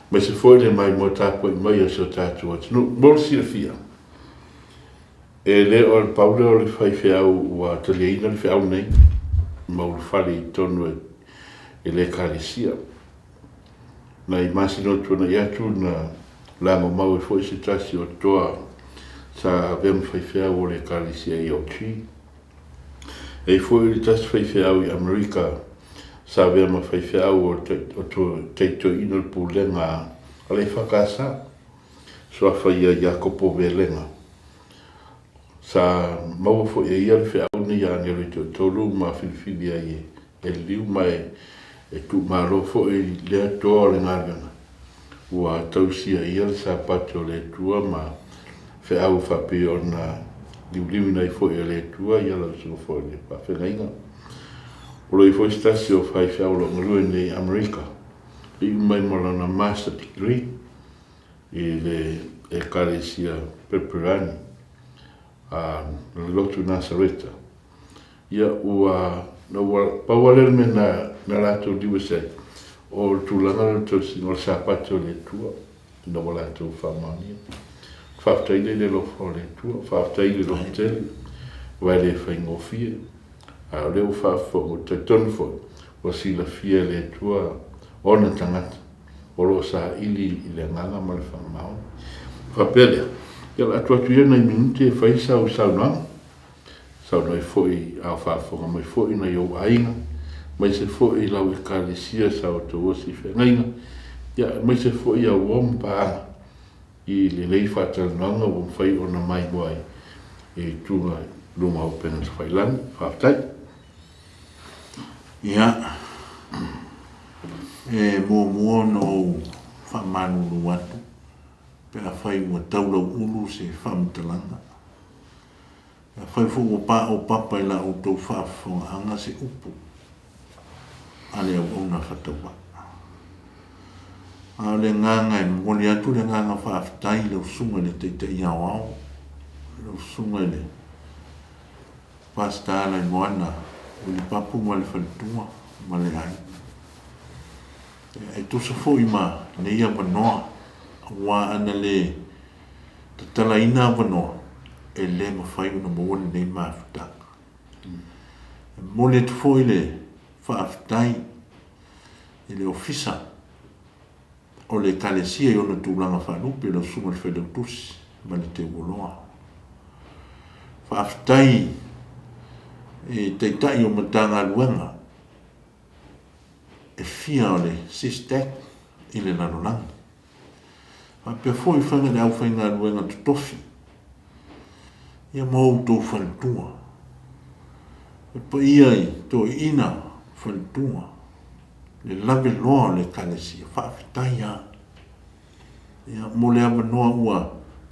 me se fo i le mai mo tāpo i mai a so tātou atinu, mol si le fia. E le o le paule o le whaiwhi au ua taliaina le whiau nei, ma ule whare i tonu e le kāresia. Na i masino tuna i atu na lango mau e fwoi se tasi o toa sa vem whaiwhea o le kālisia i o tui. E fwoi le tasi whaiwhea i Amerika sa vem whaiwhea o teito ino le pūlenga a le whakasa so a whaia Jacopo Velenga. Sa mau fwoi e ia le whiau ni a ngeri tolu ma whiwhiwia e liu mai e tu malo fo e le toa le ngāgana. Ua tausia ia le sapato le tua ma fe au whape o na liuliwi nei fo e le tua ia la usunga fo e le pawhengainga. Olo i fo i stasi o whai whiaulo ngalue nei Amerika. I mai molana master degree i le kāresia Peperani a le lotu Nazareta. Ia ua na pawalele me na lato diwe se o tūlanga le tosi o sapato le tua na wala tō whamania whaftaile le lofo le tua whaftaile lo tele wai le whaingofia a leo whafo o te tonfo o sila fia le tua o na tangata o lo sa ili i le nganga ma le whamao whapelea ia la atu ia nei minute e whaisa o saunanga sau noi foi au whaafonga mai foi na iau ainga, mai se foi lau e kālesia sau tō osi whengainga, ia mai se foi au wompa i le lei whātarananga o mwhai o na mai moai e tūnga luma o pena sa whailani, whaatai. Ia, e mua no whamanuru watu, pe a whai ua taulau ulu se whamtalanga. Whai fu o papa i la o tō whaafonga anga se upu. Ale au ona whatawa. A le nganga e mwoli atu le nganga whaaftai leo sunga le teite i au au. Leo sunga le pasta ala i moana. O li papu ma le whalitua ma le ai. E tosa fo i ma ne ia wanoa. Wa ana le tatala ina wanoa. E le mawhai una mawone nei mawhutaka. Mole tu fo i le whaaftai i le ofisa o le kālesia i ona tūlanga whanupi e la sunga le whedautusi ma le te uoloa. Whaaftai e teitai o matanga luenga e fia o le sistek i le nanonanga. Pea fo i whanga le au whainga luenga tutofi ia mau tō whalitua. E pa iai tō ina whalitua. Le lawe loa le kālesia, whaafitai a. Ia mo le ama noa ua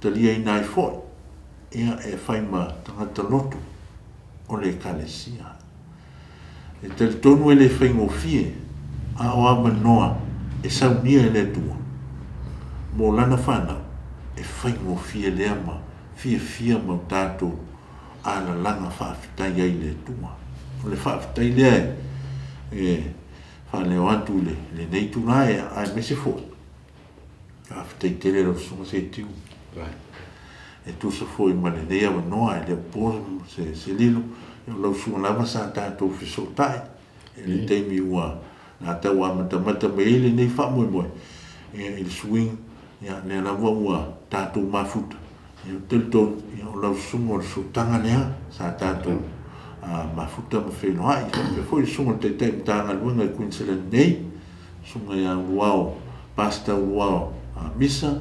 talia i nai fōi. Ia e whaima tangata lotu o le kālesia. e tel tonu ele whaingo fie, a o ama noa, e saunia ele tua. Mō lana whanau, e whaingo fie le ama, fia mau tātou, ala langa whaafitai ai le tua. O le whaafitai le ai, e whaneo atu le nei tuna e ai mese fo. Whaafitai tele rau sunga se tiu. E tu sa fo i male nei awa noa, e le pōra se lilo, e lau sunga lama sa tātou fisotai, e le teimi ua, nā tau amata me ele nei wha moe, e le swing, le lawa ua tātou mafuta. E o telton, e o lau sunga o so tanga nea, sa tātou mafuta ma wheno hai. E fo i sunga te tanga luenga i Queensland nei, sunga ia uao, pasta uao misa,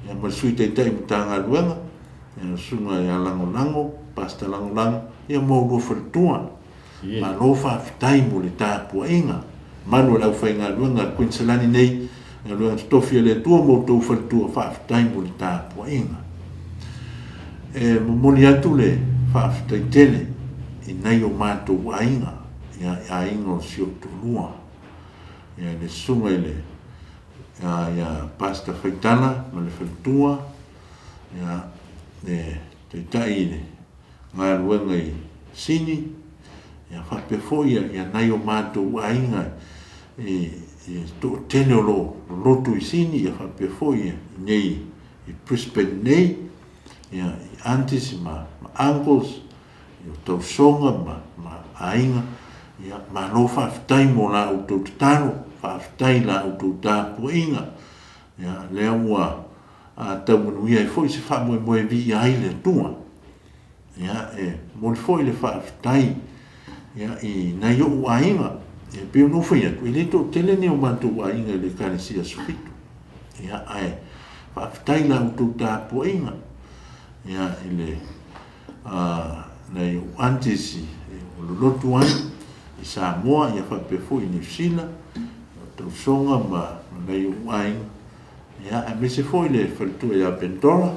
e marsui te tanga luenga, e sunga ia lango, pasta lango, e mau rua wharatua. Ma lo whaafitai mo le tāpua inga. Manu lau whainga luenga Queensland nei, e luenga stofia le tua mo tau wharatua whaafitai mo le tāpua inga. E moni atu le whaafitai tele, i nei o mātou ainga, ia inga o sio tolua. Ia le sunga i le, ia pasta whaitala, ma le wharatua, ia te tai le, ngā luenga i sini, ia whapefo ia nei o mātou ainga, i to tele o lotu i sini, ia whapefo ia nei i Brisbane nei, ia i aunties ma uncles, i o tau songa ma ainga, ia ma lo whaafitai mo la utou tataro, whaafitai la utou tāpua inga, ia lea ua tau manuia i fo i se whaamoe vi i aile tua, ia mo le fo i le whaafitai, ia i nei o ainga, ia peo no whai atu, i le to tele ne o mātou ainga le karesia sufitu, ia ai whaafitai la utou tāpua inga, ia i le nei o antisi o lotu ai i Samoa ia whapefo i New Zealand o tau songa ma nei o ai ia a mese fo i le whalitua ia Bentora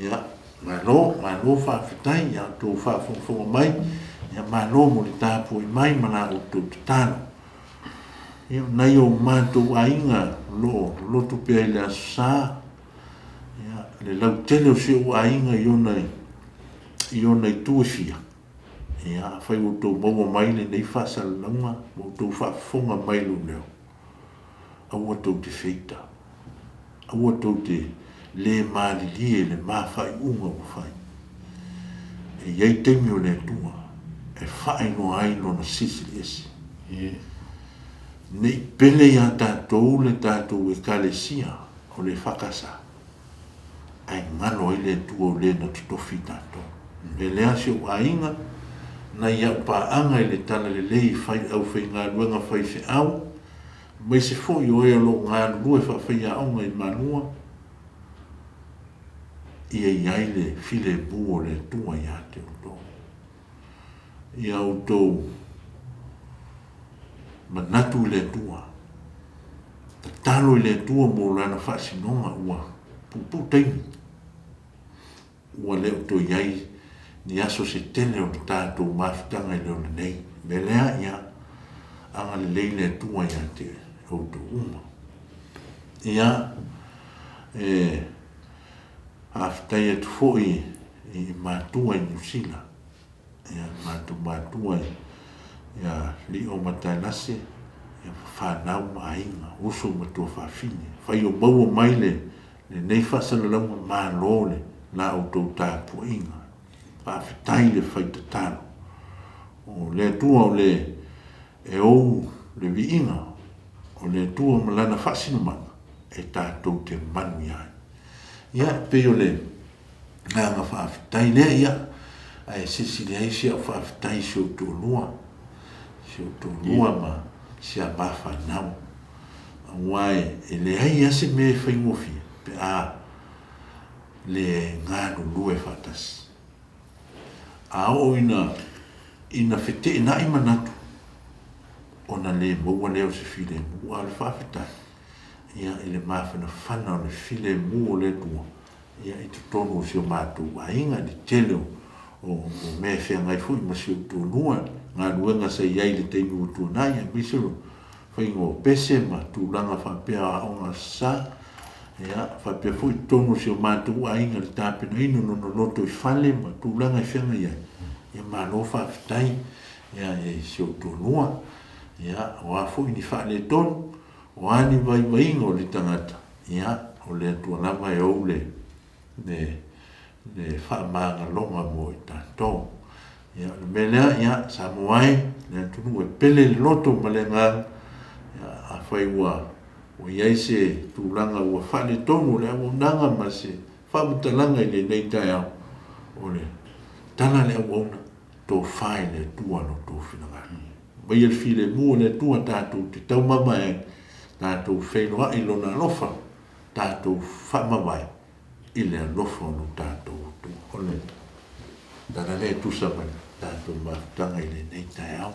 ia ma lo whaafitai ia tō whaafonga mai ia ma lo mo le tāpua i mai mana o tō tatano ia nei o mātou ainga lotu pia i le asa ia le lau tele o se o ainga i ona i tuifia. Ia, whai o tō maua mai le nei whasalanga, o tō whaafonga mai lo leo. Aua tō te feita. Aua tō te le maari lie le mawhai unga o whai. E iei teimi o le tua, e whai no aino na sisili esi. Nei pele ia tātou le tātou e kalesia o le whakasa. Ai ngano i le tua o le na tutofi tātou. Me lea se o ainga, na ia paanga i le tala le lei whai au whai ngā luenga whai se au, mai se fo i oe alo ngā lue whai aonga i manua, ia iai le file buo le tua ia te uto. Ia uto manatu i le tua, ta talo i le tua mo lana whaasinonga ua, pupu teimi. Ua leo to iai, ni aso se tele o tātou mafutanga i leo nei. Me lea ia, anga le leile tua ia te auto uma. Ia, haftai atu fo i mātua i New Zealand. Ia, mātua ia li o matainase, ia whanau mainga, uso matua whawhine. Whai o maua maile, le nei whasalalama mālole, la auto tāpua inga. Whaafitai le whaitatano. O le tua o le e ou le viinga, o le tua malana whasinumanga, e tātou te manu iai. Ia, peo le nganga whaafitai lea ia, ai sisi le aisi au whaafitai si o tō lua ma si a mawhanau. Wai, e le ai ase me whaingofia, pe le ngānu lue whatasi. Ao ina whete ina i manatu. Ona le maua leo se file mua le whawhitai. Ia i le mawhana whana o le file mua le tua. Ia i tu tonu o sio mātou ainga ni tele o me whea ngai fui ma sio tō lua ngā ruenga sa iai le teinu utu nai, bisuru, whaingo pese ma tūranga whapea o ngā sa, whapea fui tonu si o mātou a inga le tāpena inu no loto I whale ma tūranga I whianga iai. Ia mālo whawhitai, e si o tūnua, o a fui ni whale tonu, o ani vai ingo le tangata, o le atua lama e au le whaamanga longa mo I tātou. Le melea, sa moai, le atunu e pele loto ma le ngā, a whai ua, o iai se tūranga ua whale tonu, le au nanga ma se whamutalanga I le nei tai au, o le tala le au auna, tō whai le tua no tō whinangani. Mai el file mua le tua tātou te tau mama e, tātou whenua I lona lofa, tātou whamawai, I le lofa no tātou tu ole. Tana le tusamana, tātou maftanga I le nei tai au.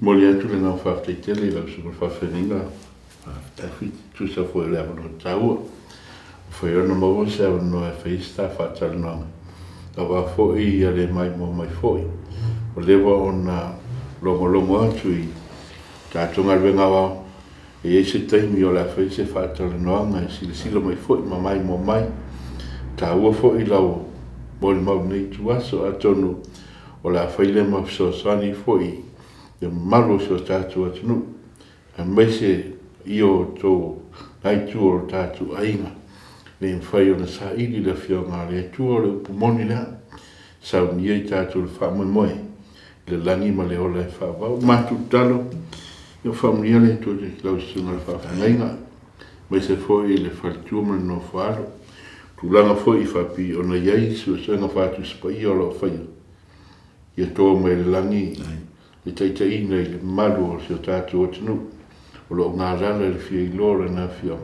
Moli atu le ngā whawhtai tele, lau suko whawhenenga, whawhtai tusa fo le awa no taua. Whai ona maua se awa no e whaista whatala nanga. Awa fo I ale mai mo mai foi. O lewa ona longo atu I tātou ngarwenga wao. E se taimi o la whai se whatala nanga, e sila mai foi, ma mai mo mai. Tā ua foi lau, moli mau nei tuaso a tonu, o la whai le mawsosani foi, e malo so tātou atunu. E meise I o tō nai tu o tātou ainga. Le mwhai o na sa ili le whionga le tu o le upumoni lea. Sau ni ei tātou le whamoe moe. Le langi ma le ola e whawau. Mātu talo. Ia whamunia le tō te lau sunga le whawhangainga. Meise foi le whalituama no whaaro. Tūlanga foi I whapi o na iei sua sanga whātu spai o lo whaia. Ia tō mai le langi. Le taitaina I le malu o se tātou atinu. O lo ngā rana le whia I lora na whia.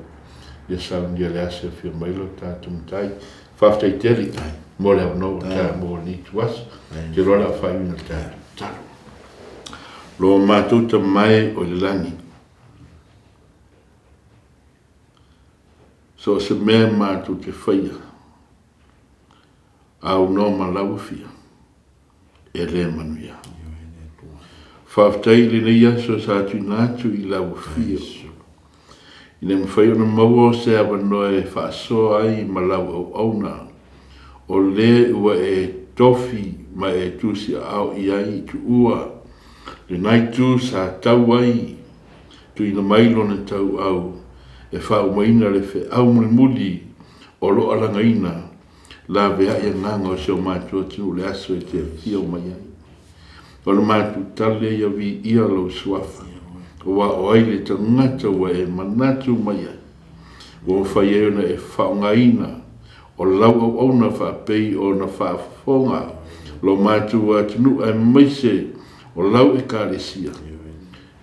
Ia saunia le ase whia mailo tātou mtai. Whawhtai teri. Mo le au no tā mo ni tuas. Te rola whaiuna tātou talo. Lo mātuta mai o le langi. So se mea mātu te whaia. Au no malau whia. E le manuia. Whawhtai le neia so sa tu nātu I lau whia. I ne mwhai ona maua se awa noe whaasoa ai ma lau au auna. O le ua e tofi ma e tusi au I ai tu ua. Le nai tu sa tau ai. Tu ina mailo na tau au. E whau maina le whe au muli o lo alangaina. La vea ia nganga o seo mātua tinu le aso e te whio mai ai. O le mātu tale ia vi ia lau suafa. O wa o aile ta ngata wa e manatu mai ai. O whai e ona e whaungaina. O lau au auna whapei o na whaafonga. Lo mātu wa tinu ai maise o lau e kālesia.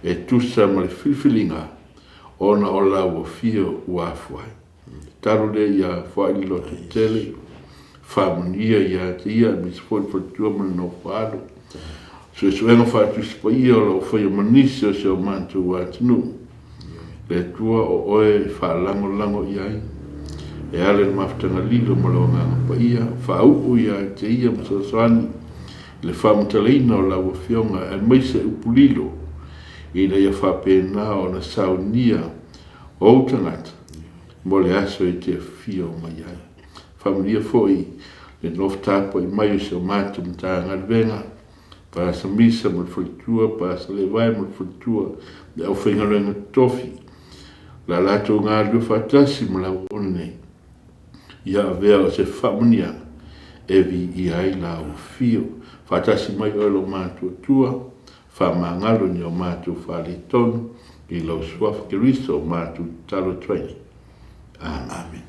E tusa ma le whiwhilinga. Ona o lau o fio ua fuai. Taro le ia whai lo te tele. Whamunia ia te ia mis fwoi tuama no whaado. So e suenga whātu spai o lo whai manisi o seo mātu wa tinu. Le tua o oe whaalango iai. E ale maftanga lilo malonga pa ia. Whaau ia te ia msasani. Le whamutaleina o lau whionga e meise upulilo. Ina ia whapena o na saunia o tangata. Mo le aso e te whio mai ai. Whamunia foi le noftapo I mai o seo mātu mta ngarwenga. Pa sa misa mo whalitua, pa sa le vai mo whalitua. Le au whaingarenga tofi. La lato ngā rua whatasi mo lau one. Ia vea o se whamunia. Evi I ai lau whio. Whatasi mai o lo mātua tua. Whamangalo ni o mātu whale tonu. I lau suafa Keriso o mātu talo traini. Amen.